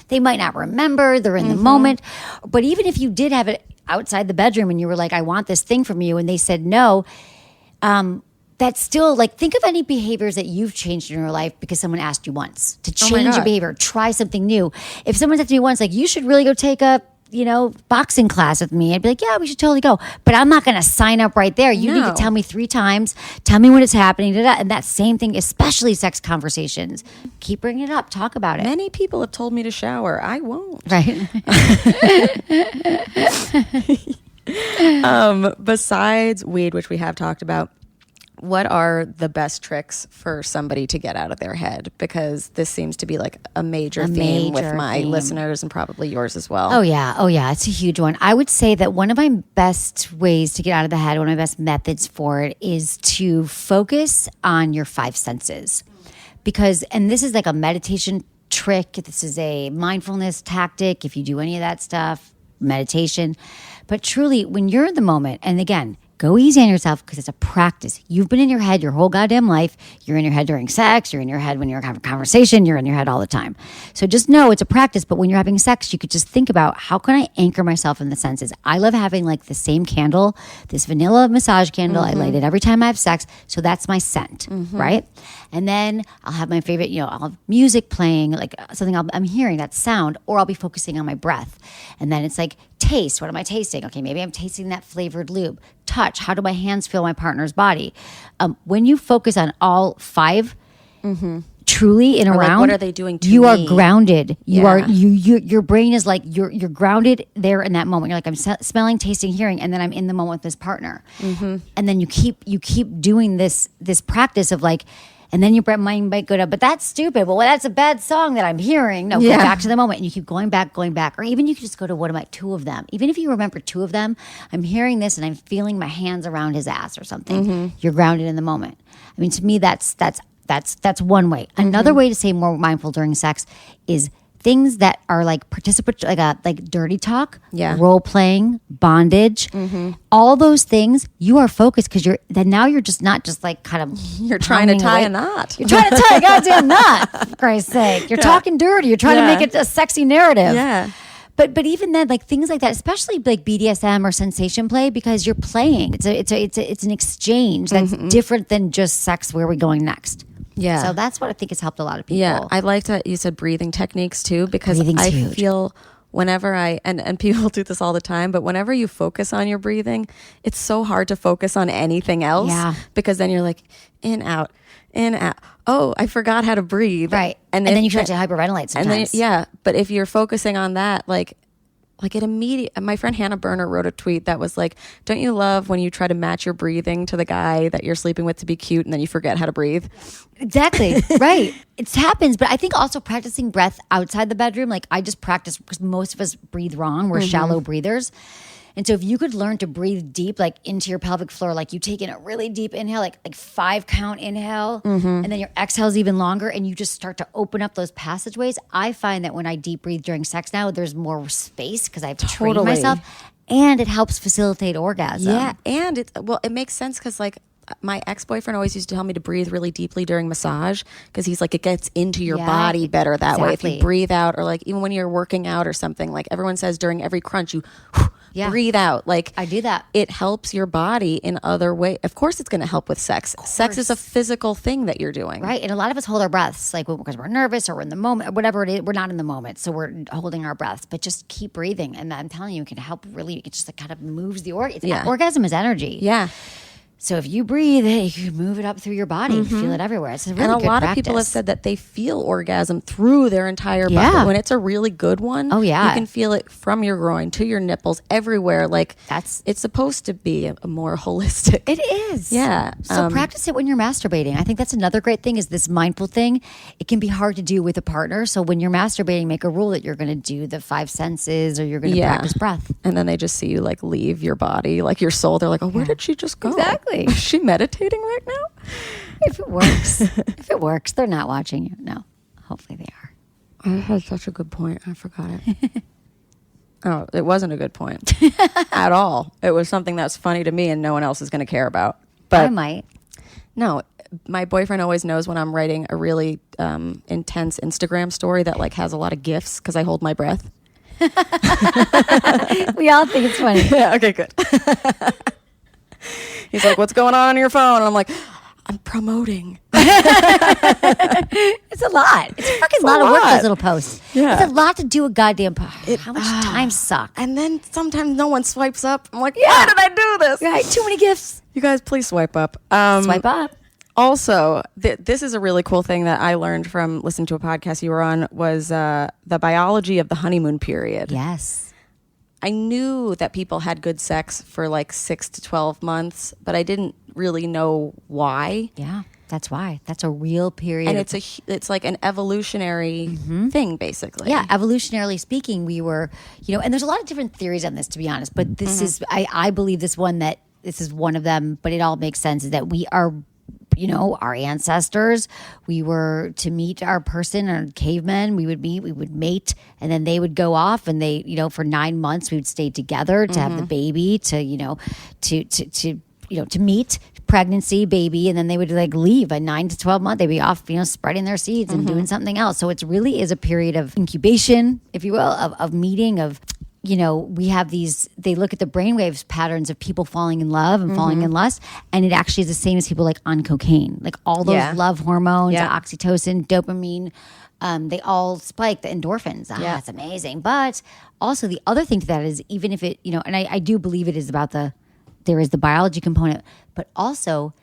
they might not remember, they're in the moment. But even if you did have it outside the bedroom and you were like, I want this thing from you, and they said no, that's still like, think of any behaviors that you've changed in your life because someone asked you once to change your behavior, try something new. If someone said to me once, like, you should really go take a boxing class with me, I'd be like, yeah, we should totally go. But I'm not going to sign up right there. You need to tell me 3 times. Tell me when it's happening. And that same thing, especially sex conversations. Keep bringing it up. Talk about it. Many people have told me to shower. I won't. Right. Besides weed, which we have talked about, what are the best tricks for somebody to get out of their head? Because this seems to be like a major theme with my listeners and probably yours as well. Oh, yeah. It's a huge one. I would say that one of my best ways to get out of the head, one of my best methods for it, is to focus on your 5 senses. And this is like a meditation trick. This is a mindfulness tactic. If you do any of that stuff, meditation. But truly, when you're in the moment, and again, go easy on yourself because it's a practice. You've been in your head your whole goddamn life. You're in your head during sex. You're in your head when you're having a conversation. You're in your head all the time. So just know it's a practice. But when you're having sex, you could just think about, how can I anchor myself in the senses? I love having like the same candle, this vanilla massage candle. I light it every time I have sex. So that's my scent, right? And then I'll have my favorite, I'll have music playing, like something I'm hearing, that sound, or I'll be focusing on my breath. And then it's like Taste, what am I tasting? Okay, maybe I'm tasting that flavored lube. Touch, how do my hands feel my partner's body? When you focus on all 5 truly in a round, what are they doing to you me? are grounded. You Yeah. are your brain is like you're grounded there in that moment. You're like, I'm smelling, tasting, hearing, and then I'm in the moment with this partner. And then you keep doing this practice of like, and then your mind might go down, but that's stupid. Well, that's a bad song that I'm hearing. No, go back to the moment. And you keep going back. Or even you can just go to, what am I, 2 of them. Even if you remember 2 of them, I'm hearing this and I'm feeling my hands around his ass or something. You're grounded in the moment. I mean, to me, that's one way. Another way to stay more mindful during sex is things that are like participatory, like dirty talk, role playing, bondage, all those things. You are focused because you're just not just like kind of You're trying to tie a knot. You're trying to tie a goddamn knot. For Christ's sake, you're talking dirty. You're trying to make it a sexy narrative. Yeah. But even then, like things like that, especially like BDSM or sensation play, because you're playing. It's an exchange that's different than just sex. Where are we going next? Yeah. So that's what I think has helped a lot of people. Yeah. I liked that you said breathing techniques too, because Breathing's I huge. feel whenever and people do this all the time, but whenever you focus on your breathing, it's so hard to focus on anything else. Yeah. Because then you're like in, out. Oh, I forgot how to breathe. Right. And then you try to hyperventilate sometimes. And then, but if you're focusing on that, like it immediately, my friend Hannah Berner wrote a tweet that was like, don't you love when you try to match your breathing to the guy that you're sleeping with to be cute and then you forget how to breathe? Exactly. Right. It happens. But I think also practicing breath outside the bedroom, like I just practice because most of us breathe wrong. We're shallow breathers. And so if you could learn to breathe deep, like into your pelvic floor, like you take in a really deep inhale, like 5 count inhale, and then your exhale is even longer, and you just start to open up those passageways. I find that when I deep breathe during sex now, there's more space because I've trained myself, and it helps facilitate orgasm. Yeah, and it makes sense because like my ex-boyfriend always used to tell me to breathe really deeply during massage because he's like, it gets into your body better that way if you breathe out, or like even when you're working out or something, like everyone says during every crunch you breathe out. Like I do that. It helps your body in other ways. Of course it's going to help with sex. Sex is a physical thing that you're doing. Right. And a lot of us hold our breaths like because we're nervous or we're in the moment, or whatever it is. We're not in the moment. So we're holding our breaths, but just keep breathing. And I'm telling you, it can help really, it just like kind of moves the organ. Orgasm is energy. Yeah. So if you breathe, you can move it up through your body and feel it everywhere. It's a really and a good lot practice. of people have said that they feel orgasm through their entire body. When it's a really good one, you can feel it from your groin to your nipples, everywhere. Like it's supposed to be a more holistic. It is. Yeah. So practice it when you're masturbating. I think that's another great thing is this mindful thing. It can be hard to do with a partner. So when you're masturbating, make a rule that you're going to do the 5 senses or you're going to practice breath. And then they just see you like leave your body, like your soul. They're like, oh, where did she just go? Exactly. Is she meditating right now? If it works, they're not watching you. No, hopefully they are. I had such a good point. I forgot it. Oh, it wasn't a good point at all. It was something that's funny to me and no one else is going to care about. But I might. No, my boyfriend always knows when I'm writing a really intense Instagram story that like has a lot of GIFs because I hold my breath. We all think it's funny. Yeah. Okay. Good. He's like, what's going on your phone? And I'm like, I'm promoting. It's a lot. It's a fucking lot of work, those little posts. Yeah. It's a lot to do a goddamn post. How much time sucks? And then sometimes no one swipes up. I'm like, why did I do this? Right, too many gifts. You guys, please swipe up. Swipe up. Also, this is a really cool thing that I learned from listening to a podcast you were on was the biology of the honeymoon period. Yes. I knew that people had good sex for like 6 to 12 months, but I didn't really know why. Yeah, that's why. That's a real period. And it's like an evolutionary thing, basically. Yeah, evolutionarily speaking, we were, and there's a lot of different theories on this, to be honest. But this is, I believe this is one of them, but it all makes sense, is that we are, our ancestors, we were to meet our person, our cavemen, we would mate, and then they would go off and they, for 9 months we would stay together to have the baby, to meet, pregnancy, baby, and then they would like leave by 9 to 12 months. They'd be off, spreading their seeds and doing something else. So it really is a period of incubation, if you will, of meeting, of we have they look at the brainwaves patterns of people falling in love and falling in lust. And it actually is the same as people like on cocaine, like all those love hormones, oxytocin, dopamine, they all spike, the endorphins. That's amazing. But also the other thing to that is, even if it, and I do believe it is about there is the biology component, but also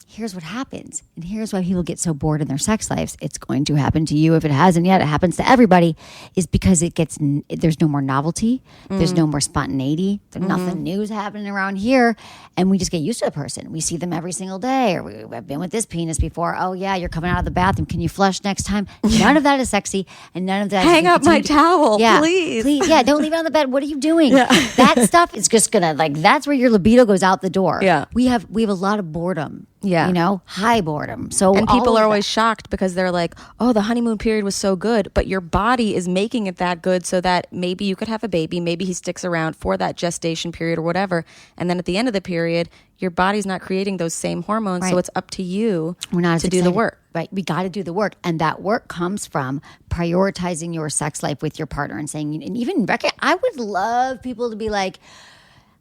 here's what happens. And here's why people get so bored in their sex lives. It's going to happen to you if it hasn't yet. It happens to everybody, is because there's no more novelty. There's no more spontaneity. There's nothing new is happening around here. And we just get used to the person. We see them every single day. Or we've been with this penis before. Oh yeah, you're coming out of the bathroom. Can you flush next time? None of that is sexy. And none of that Hang up my towel, please. Please. Yeah, don't leave it on the bed. What are you doing? That stuff is just gonna, that's where your libido goes out the door. Yeah. We have a lot of boredom. Yeah. High boredom. So and people are always shocked because they're like, oh, the honeymoon period was so good, but your body is making it that good so that maybe you could have a baby, maybe he sticks around for that gestation period or whatever. And then at the end of the period, your body's not creating those same hormones. Right. So it's up to you to do the work. Right. We got to do the work. And that work comes from prioritizing your sex life with your partner and saying, and even, I would love people to be like,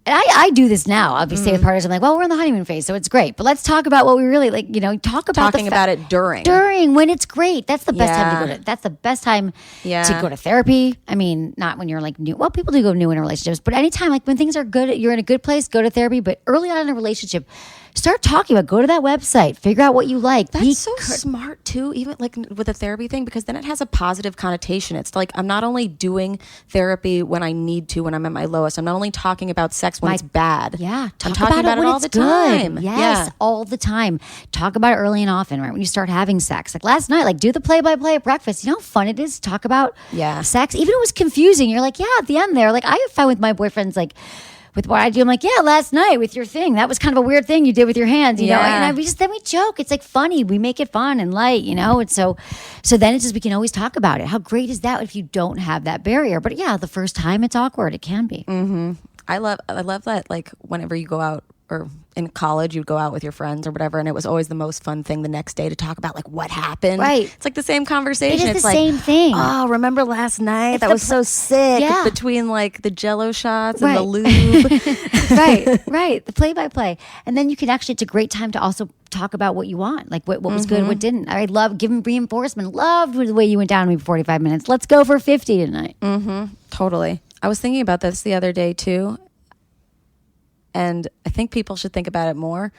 and I do this now. I'll be staying with partners. I'm like, well, we're in the honeymoon phase, so it's great. But let's talk about what we really like. Talk about talking about it during when it's great. That's the best time to go to. That's the best time to go to therapy. I mean, not when you're like new. Well, people do go new in relationships, but anytime, like when things are good, you're in a good place. Go to therapy. But early on in a relationship, start talking about. Go to that website. Figure out what you like. That's so smart too. Even like with the therapy thing, because then it has a positive connotation. It's like I'm not only doing therapy when I need to, when I'm at my lowest. I'm not only talking about sex when it's bad. Yeah, I'm talking about it all the time. Yes, all the time. Talk about it early and often, right? When you start having sex. Like last night, like do the play-by-play at breakfast. You know how fun it is to talk about sex? Even if it was confusing, you're like, at the end there. Like I have fun with my boyfriends, like with what I do. I'm like, last night with your thing. That was kind of a weird thing you did with your hands, you know? And then we joke. It's like funny. We make it fun and light, And so then it's just, we can always talk about it. How great is that if you don't have that barrier? But the first time it's awkward. It can be. Mm-hmm. I love that, like whenever you go out or in college, you'd go out with your friends or whatever, and it was always the most fun thing the next day to talk about, like what happened. Right. It's like the same conversation. It's the same thing. Oh, remember last night? That was so sick. Yeah. Between like the Jello shots and the lube. Right. The play-by-play. And then you can actually, it's a great time to also talk about what you want, like what was good, what didn't. I love giving reinforcement. Loved the way you went down on me for 45 minutes. Let's go for 50 tonight. Mm-hmm. Totally. I was thinking about this the other day too, and I think people should think about it more.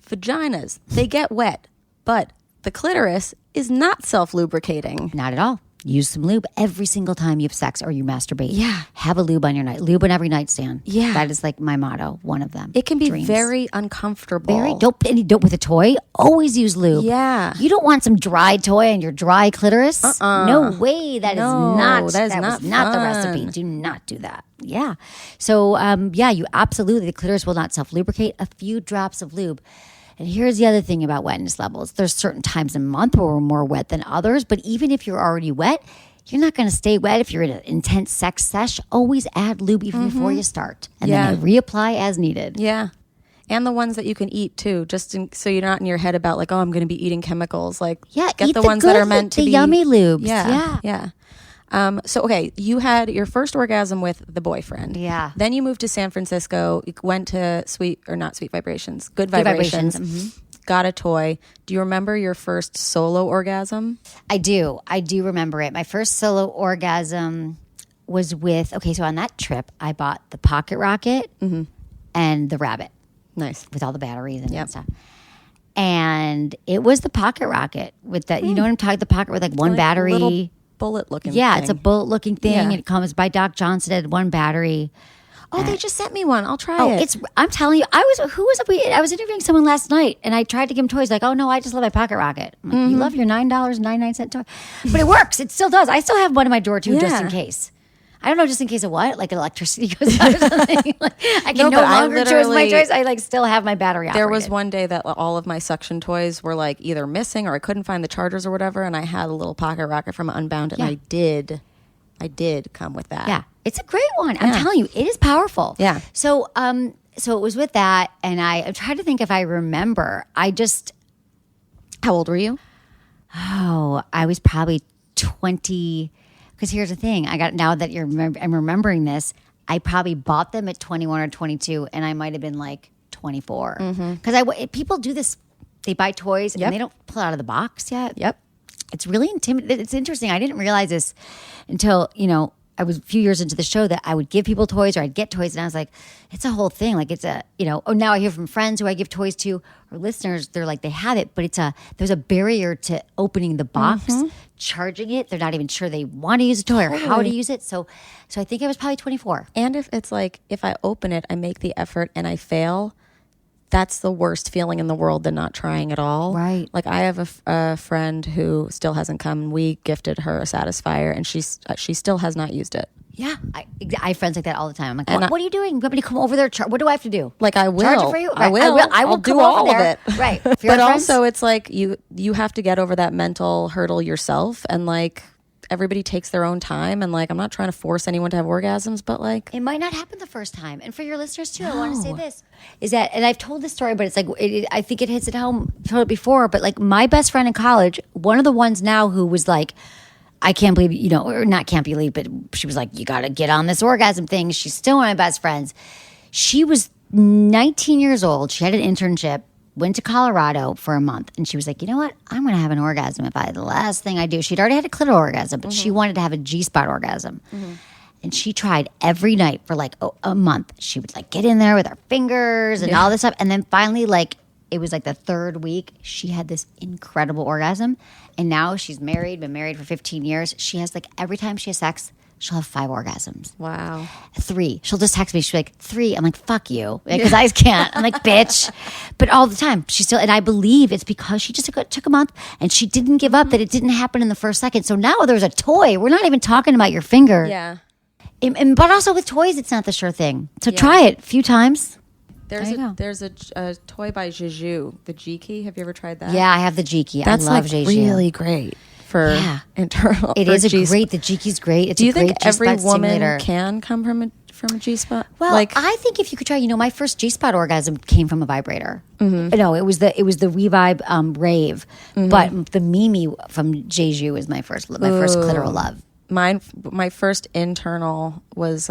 Vaginas, they get wet, but the clitoris is not self-lubricating. Not at all. Use some lube every single time you have sex or you masturbate. Yeah. Have a lube on your lube on every nightstand. Yeah. That is like my motto, one of them. It can be Dreams. very uncomfortable. Don't with a toy, always use lube. Yeah. You don't want some dry toy on your dry clitoris. No way. That is not the recipe. Do not do that. Yeah. So, you absolutely, the clitoris will not self-lubricate. A few drops of lube. And here's the other thing about wetness levels. There's certain times a month where we're more wet than others, but even if you're already wet, you're not going to stay wet if you're in an intense sex sesh. Always add lube even before you start. And then reapply as needed. Yeah. And the ones that you can eat too, so you're not in your head about like, oh, I'm going to be eating chemicals. Like, get the ones that are meant to be. The yummy lubes. Yeah. So, okay, you had your first orgasm with the boyfriend. Yeah. Then you moved to San Francisco. You went to Good Vibrations. Got a toy. Do you remember your first solo orgasm? I do remember it. My first solo orgasm was so on that trip, I bought the pocket rocket and the rabbit. Nice. With all the batteries and stuff. And it was the pocket rocket with that, you know what I'm talking, the pocket with like one battery. Little bullet looking thing. It's a bullet looking thing. And it comes by Doc Johnson. It had one battery. Oh, they just sent me one. I'll try it. I'm telling you, I was interviewing someone last night and I tried to give him toys. Like, oh no, I just love my pocket rocket. I'm like, you love your $9.99 toy. But it works. It still does. I still have one in my drawer too, just in case. I don't know, just in case of what? Like electricity goes out or something. I can no longer choose my choice. I still have my battery operated. There was one day that all of my suction toys were like either missing or I couldn't find the chargers or whatever, and I had a little pocket rocket from Unbound, and I did come with that. Yeah, it's a great one. I'm telling you, it is powerful. Yeah. So it was with that, and I'm trying to think if I remember. How old were you? Oh, I was probably 20. Because here's the thing. Now that I'm remembering this, I probably bought them at 21 or 22, and I might have been like 24. Because people do this. They buy toys, and they don't pull it out of the box yet. Yep. It's really intimidating. It's interesting. I didn't realize this until, I was a few years into the show that I would give people toys or I'd get toys, and I was like, it's a whole thing. Like it's now I hear from friends who I give toys to or listeners, they're like, they have it, but there's a barrier to opening the box, charging it. They're not even sure they want to use a toy or how to use it. So I think I was probably 24. And if it's like, if I open it, I make the effort and I fail, that's the worst feeling in the world than not trying at all. Right. Like I have a friend who still hasn't come. We gifted her a Satisfier, and she still has not used it. Yeah. I have friends like that all the time. I'm like, what are you doing? You want me to come over there? What do I have to do? Like I will. Charge it for you? I will. I will I'll come do all over of there. it. Right. But also it's like you have to get over that mental hurdle yourself, and like everybody takes their own time, and like I'm not trying to force anyone to have orgasms, but like it might not happen the first time. And for your listeners too, I want to say this is that, and I've told this story, but it's like I think it hits it home. I've told it before, but like my best friend in college, one of the ones now who was like, I can't believe, or not can't believe, but she was like, you got to get on this orgasm thing. She's still one of my best friends. She was 19 years old. She had an internship. Went to Colorado for a month, and she was like, you know what? I'm going to have an orgasm the last thing I do. She'd already had a clitoral orgasm, but she wanted to have a G-spot orgasm. And she tried every night for like a month. She would like get in there with her fingers and all this stuff. And then finally, like, it was like the third week, she had this incredible orgasm. And now she's been married for 15 years. She has like, every time she has sex, she'll have 5 orgasms. wow. 3. She'll just text me. She'll be like, 3. I'm like, fuck you. Because I can't. I'm like, bitch. But all the time, she still, and I believe it's because she just took a month and she didn't give up, that it didn't happen in the first second. So now there's a toy. We're not even talking about your finger. Yeah. But also with toys, it's not the sure thing. So try it a few times. There's a toy by Joue, the G key. Have you ever tried that? Yeah, I have the G-key. That's I love like Joue. really great for internal. It is great. The G-key's great. It's Do you a great think every G-spot woman stimulator. can come from a G-spot? Well, like, I think if you could try, my first G-spot orgasm came from a vibrator. No, it was the Revibe Rave, but the Mimi from Joue is my first clitoral love. my first internal was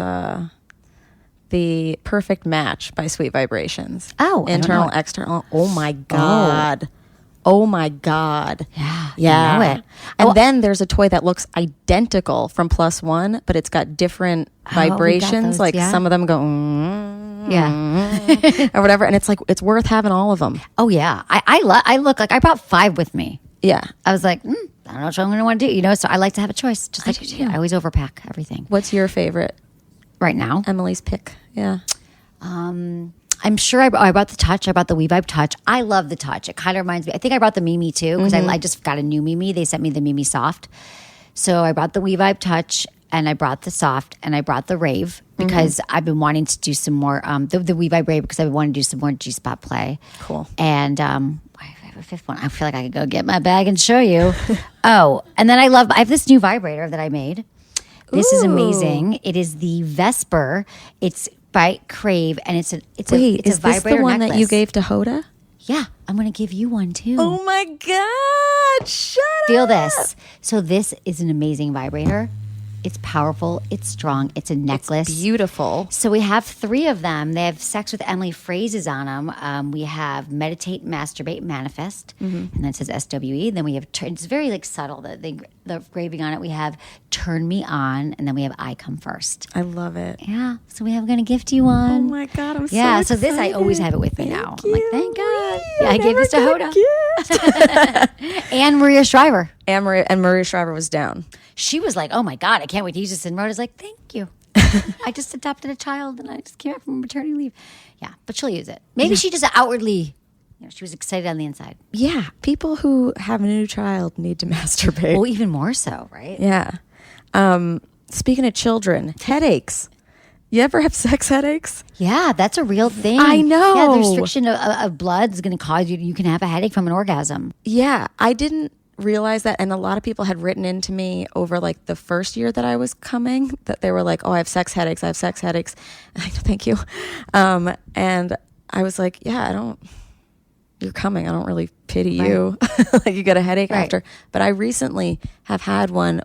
the Perfect Match by Sweet Vibrations. Oh, I don't internal, know it. external. Oh my god. Oh my god. Yeah. I know it. And then there's a toy that looks identical from Plus One, but it's got different vibrations. those, like yeah. some of them go or whatever, and it's like it's worth having all of them. Oh yeah. I look like I brought 5 with me. Yeah. I was like, I don't know what I'm going to want to do. So I like to have a choice. Just like I always overpack everything. What's your favorite? Right now, Emily's pick. Yeah. I'm sure I brought the Touch. I brought the WeVibe Touch. I love the Touch. It kind of reminds me. I think I brought the Mimi too because I just got a new Mimi. They sent me the Mimi Soft. So I brought the WeVibe Touch and I brought the Soft and I brought the Rave because I've been wanting to do some more, the WeVibe Rave because I wanted to do some more G-spot play. Cool. And I have a 5th one. I feel like I could go get my bag and show you. And then I have this new vibrator that I made. This is amazing. It is the Vesper. It's by Crave, and it's a vibrator is this the one necklace. that you gave to Hoda? Yeah, I'm going to give you one too. Oh my god! Shut Feel up. this. So this is an amazing vibrator. It's powerful. It's strong. It's a necklace. It's beautiful. So we have 3 of them. They have Sex with Emily phrases on them. We have Meditate, Masturbate, Manifest. And then it says SWE. Then we have, it's very like subtle, the engraving on it. We have Turn Me On. And then we have I Come First. I love it. Yeah. So we have going to gift you one. Oh my god, I'm so Yeah. excited. So this, I always have it with me now. I'm like, thank God. Yeah, I gave never this to got a Hoda. gift. And Maria Shriver. And Maria Shriver was down. She was like, oh my God, I can't wait to use this. And Rhoda's like, thank you. I just adopted a child and I just came back from maternity leave. Yeah, but she'll use it. Maybe she just outwardly, she was excited on the inside. Yeah, people who have a new child need to masturbate. Well, even more so, right? Yeah. Speaking of children, headaches. You ever have sex headaches? Yeah, that's a real thing. I know. Yeah, the restriction of blood is going to cause you can have a headache from an orgasm. Yeah, I didn't realize that, and a lot of people had written into me over like the first year that I was coming that they were like, oh, I have sex headaches. And I'm like, thank you. And I was like, yeah, you're coming. I don't really pity you. Like you get a headache after. But I recently have had one.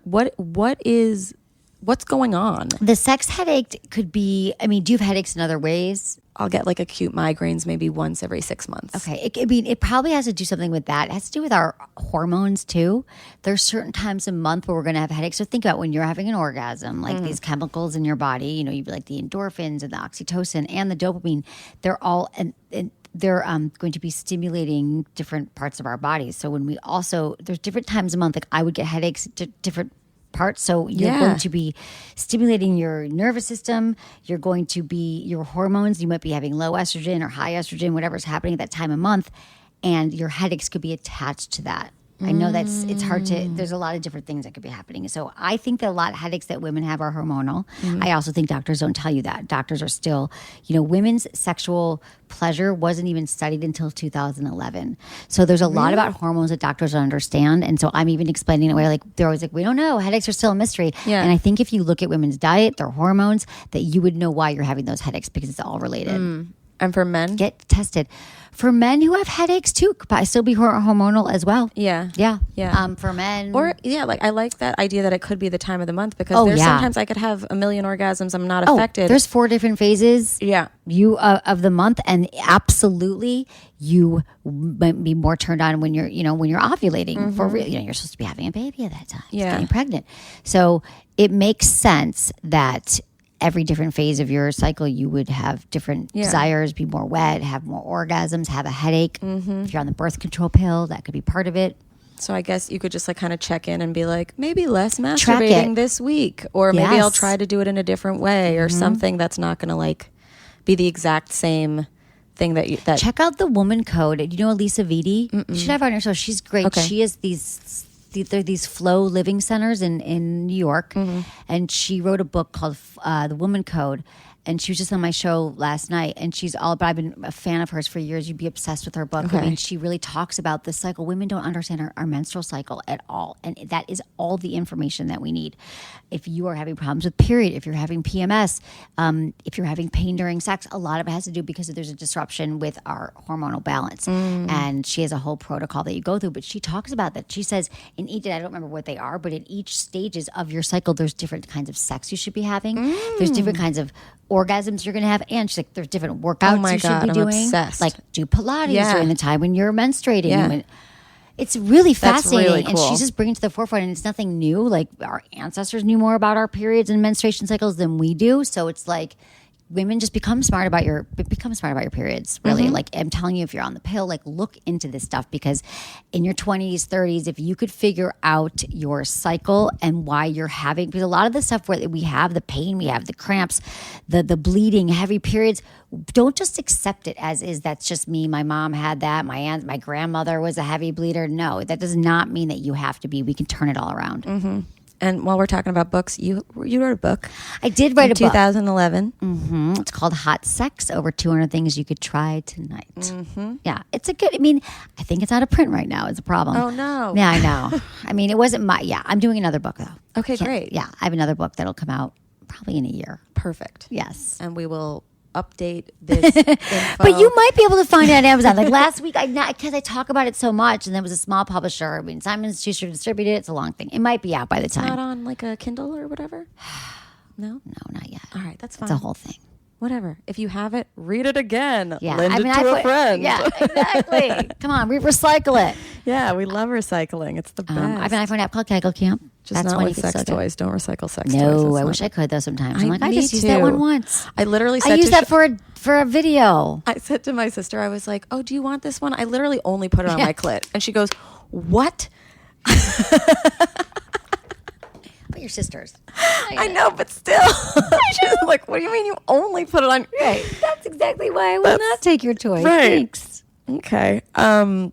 What's going on? The sex headache could be, I mean, do you have headaches in other ways? I'll get like acute migraines maybe once every 6 months. Okay. It probably has to do something with that. It has to do with our hormones too. There's certain times a month where we're going to have headaches. So think about when you're having an orgasm, like these chemicals in your body, you know, you'd be like the endorphins and the oxytocin and the dopamine, they're all, and they're going to be stimulating different parts of our bodies. So when we also, there's different times a month, like I would get headaches at different parts. So you're going to be stimulating your nervous system. You're going to be your hormones. You might be having low estrogen or high estrogen, whatever's happening at that time of month. And your headaches could be attached to that. I know it's hard to, there's a lot of different things that could be happening. So I think that a lot of headaches that women have are hormonal. I also think doctors don't tell you that. Doctors are still, you know, women's sexual pleasure wasn't even studied until 2011. So there's a lot about hormones that doctors don't understand. And so I'm even explaining it away, like they're always like, we don't know. Headaches are still a mystery. Yeah. And I think if you look at women's diet, their hormones, that you would know why you're having those headaches because it's all related. And for men? Get tested. For men who have headaches too, could probably still be hormonal as well. Yeah. For men, like I like that idea that it could be the time of the month because there's sometimes I could have a million orgasms. I'm not affected. There's 4 different phases. Yeah, of the month, and absolutely you might be more turned on when you're ovulating for real. You know, you're supposed to be having a baby at that time. Yeah, getting pregnant. So it makes sense that every different phase of your cycle, you would have different desires, be more wet, have more orgasms, have a headache. If you're on the birth control pill, that could be part of it. So I guess you could just like kind of check in and be like, maybe less masturbating this week, or maybe I'll try to do it in a different way, or something that's not going to like be the exact same thing that check out the Woman Code. You know Elisa Vitti? You should have her on your show. She's great. Okay. She has these flow living centers in New York, and she wrote a book called The Woman Code, and she was just on my show last night, and I've been a fan of hers for years. You'd be obsessed with her book. I mean, she really talks about the cycle. Women don't understand our menstrual cycle at all, and that is all the information that we need. If you are having problems with period, if you're having PMS, if you're having pain during sex, a lot of it has to do because there's a disruption with our hormonal balance. And she has a whole protocol that you go through, but she talks about that. She says in each, I don't remember what they are, but in each stages of your cycle, there's different kinds of sex you should be having. There's different kinds of orgasms you're going to have, and she's like, there's different workouts you should be doing. Obsessed. Like do Pilates during the time when you're menstruating. It's really fascinating, really cool. And she's just bringing it to the forefront, and it's nothing new. Like our ancestors knew more about our periods and menstruation cycles than we do, so it's like women just become smart about your periods, really. Like I'm telling you, if you're on the pill, like look into this stuff, because in your 20s, 30s, if you could figure out your cycle and why you're having, because a lot of the stuff where we have the pain, we have the cramps, the bleeding, heavy periods, don't just accept it as is. That's just me. My mom had that. My grandmother was a heavy bleeder. No, that does not mean that you have to be. We can turn it all around. And while we're talking about books, you wrote a book. I did write a book. 2011. It's called Hot Sex, Over 200 Things You Could Try Tonight. Yeah, it's a good, I think it's out of print right now. It's a problem. Oh, no. Yeah, I know. I mean, it wasn't I'm doing another book, though. Okay, great. Yeah, I have another book that'll come out probably in a year. Perfect. Yes. And we will update this info. But you might be able to find it on Amazon. Like last week, because I talk about it so much, and there was a small publisher. I mean, Simon & Schuster distributed it. It's a long thing. It might be out by the time. Not on like a Kindle or whatever? No, not yet. All right, that's fine. It's a whole thing. Whatever. If you have it, read it again. Yeah. Lend it to a friend. Yeah, exactly. Come on, recycle it. Yeah, we love recycling. It's the best. I have an app called Kegel Camp. Just not with sex toys. Don't recycle sex toys. No, I wish I could though sometimes. I'm like, I just used that one once. I literally said I used that for a video. I said to my sister, I was like, oh, do you want this one? I literally only put it on my clit. And she goes, what? But your sisters. I know, but still. She's like, what do you mean you only put it on? Right. That's exactly why I will not take your toy. Right. Thanks. Okay. And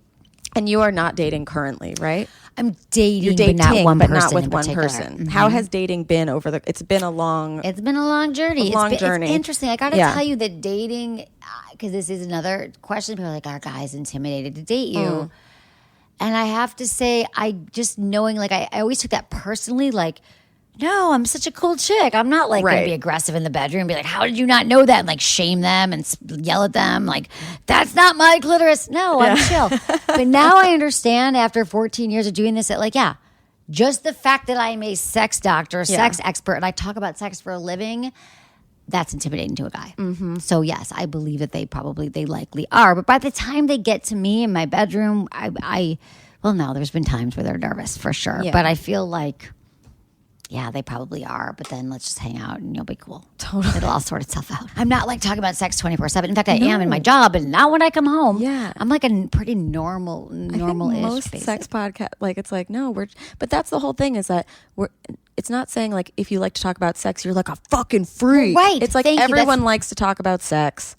you are not dating currently, right? I'm dating, You're dating, but not with one person. How has dating been it's been a long journey. Journey. It's interesting. I got to tell you that dating, because this is another question. People are like, are guys intimidated to date you? And I have to say, I just knowing, like, I always took that personally, like, no, I'm such a cool chick. I'm not like going to be aggressive in the bedroom and be like, how did you not know that? And like shame them and yell at them. Like, that's not my clitoris. No, I'm chill. But now I understand after 14 years of doing this that like, yeah, just the fact that I'm a sex doctor, sex expert, and I talk about sex for a living, that's intimidating to a guy. Mm-hmm. So yes, I believe that they likely are. But by the time they get to me in my bedroom, well, no, there's been times where they're nervous for sure. Yeah. But I feel like, yeah, they probably are. But then let's just hang out and you'll be cool. Totally. It'll all sort itself out. I'm not like talking about sex 24/7. In fact, I am in my job, and not when I come home. Yeah. I'm like a pretty normal-ish. Most sex podcast, like it's like, no, but that's the whole thing is that it's not saying like if you like to talk about sex, you're like a fucking freak. Well, right. It's like everyone likes to talk about sex.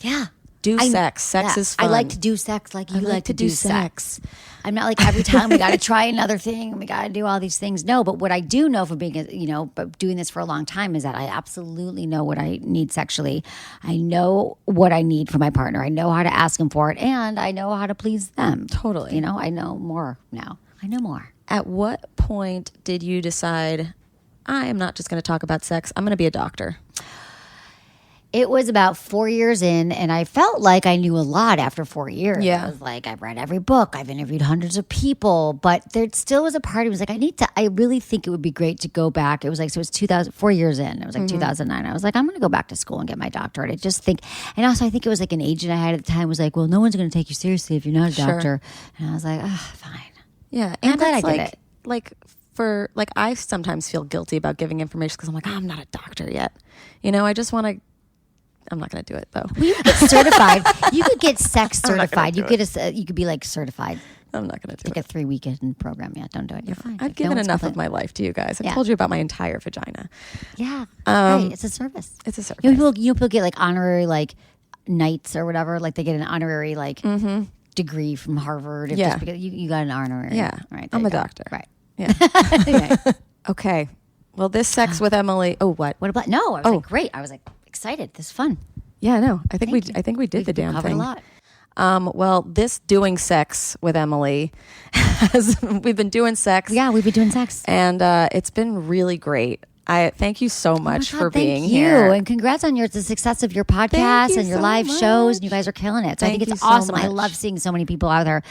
Yeah. Sex. Sex is fun. I like to do sex like you like to do sex. I'm not like every time we got to try another thing and we got to do all these things. No, but what I do know from being, but doing this for a long time is that I absolutely know what I need sexually. I know what I need from my partner. I know how to ask him for it, and I know how to please them. Totally. I know more now. I know more. At what point did you decide, I am not just going to talk about sex, I'm going to be a doctor? It was about 4 years in, and I felt like I knew a lot after 4 years. Yeah. I was like, I've read every book. I've interviewed hundreds of people. But there still was a part of me was like, I really think it would be great to go back. It was like, so it was 4 years in. It was like 2009. I was like, I'm going to go back to school and get my doctorate. I just think, and also I think it was like an agent I had at the time was like, well, no one's going to take you seriously if you're not a doctor. And I was like, oh, fine. Yeah. And I'm glad I did it. Like I sometimes feel guilty about giving information because I'm like, I'm not a doctor yet. I just want to. I'm not going to do it though. Well, you could get certified. You could get sex certified. You could be like certified. I'm not going to do it. Take a 3-weekend program. Yeah, don't do it. You're fine. I've given enough of my life to you guys. I've told you about my entire vagina. Yeah, right. It's a service. It's a service. People get like honorary like nights or whatever. Like they get an honorary like degree from Harvard. Just because you got an honorary. Yeah, right. I'm a doctor. Right. Yeah. Okay. Well, this sex with Emily. Oh, what? What about? No, I was like, great. I was like, excited. This is fun. Yeah, no. I think we did the damn covered thing. A lot. Well, this doing sex with Emily we've been doing sex. Yeah, we've been doing sex. And it's been really great. I thank you so much for being here. And congrats on the success of your podcast and your live shows. And you guys are killing it. So I think it's awesome. I love seeing so many people out there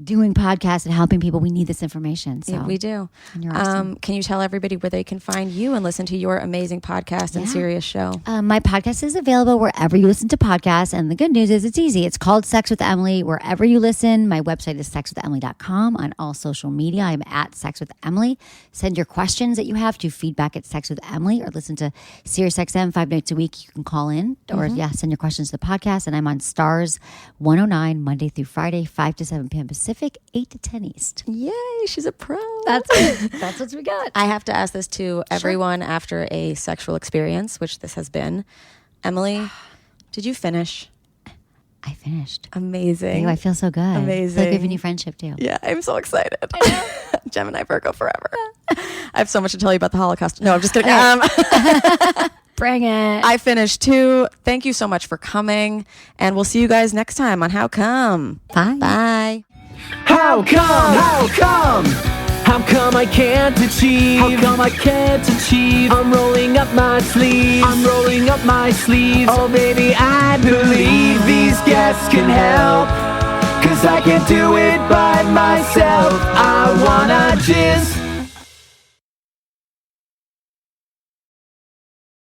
doing podcasts and helping people. We need this information. So yeah, we do. And you're awesome. Can you tell everybody where they can find you and listen to your amazing podcast and serious show? My podcast is available wherever you listen to podcasts. And the good news is it's easy. It's called Sex with Emily. Wherever you listen, my website is sexwithemily.com. On all social media, I'm at Sex with Emily. Send your questions that you have to feedback@sexwithemily or listen to SiriusXM 5 nights a week. You can call in or send your questions to the podcast. And I'm on Stars 109 Monday through Friday, 5 to 7 p.m. Pacific. 8 to 10 East. Yay, she's a pro. That's it. That's what we got. I have to ask this to everyone after a sexual experience, which this has been. Emily, did you finish? I finished. Amazing. I feel so good. Amazing. It's like giving you friendship too. Yeah, I'm so excited. Gemini Virgo forever. I have so much to tell you about the Holocaust. No, I'm just kidding. Bring it. I finished too. Thank you so much for coming. And we'll see you guys next time on How Come. Bye. Bye. How come? How come? How come I can't achieve? How come I can't achieve? I'm rolling up my sleeves. I'm rolling up my sleeves. Oh baby, I believe these guests can help. 'Cause I can't do it by myself.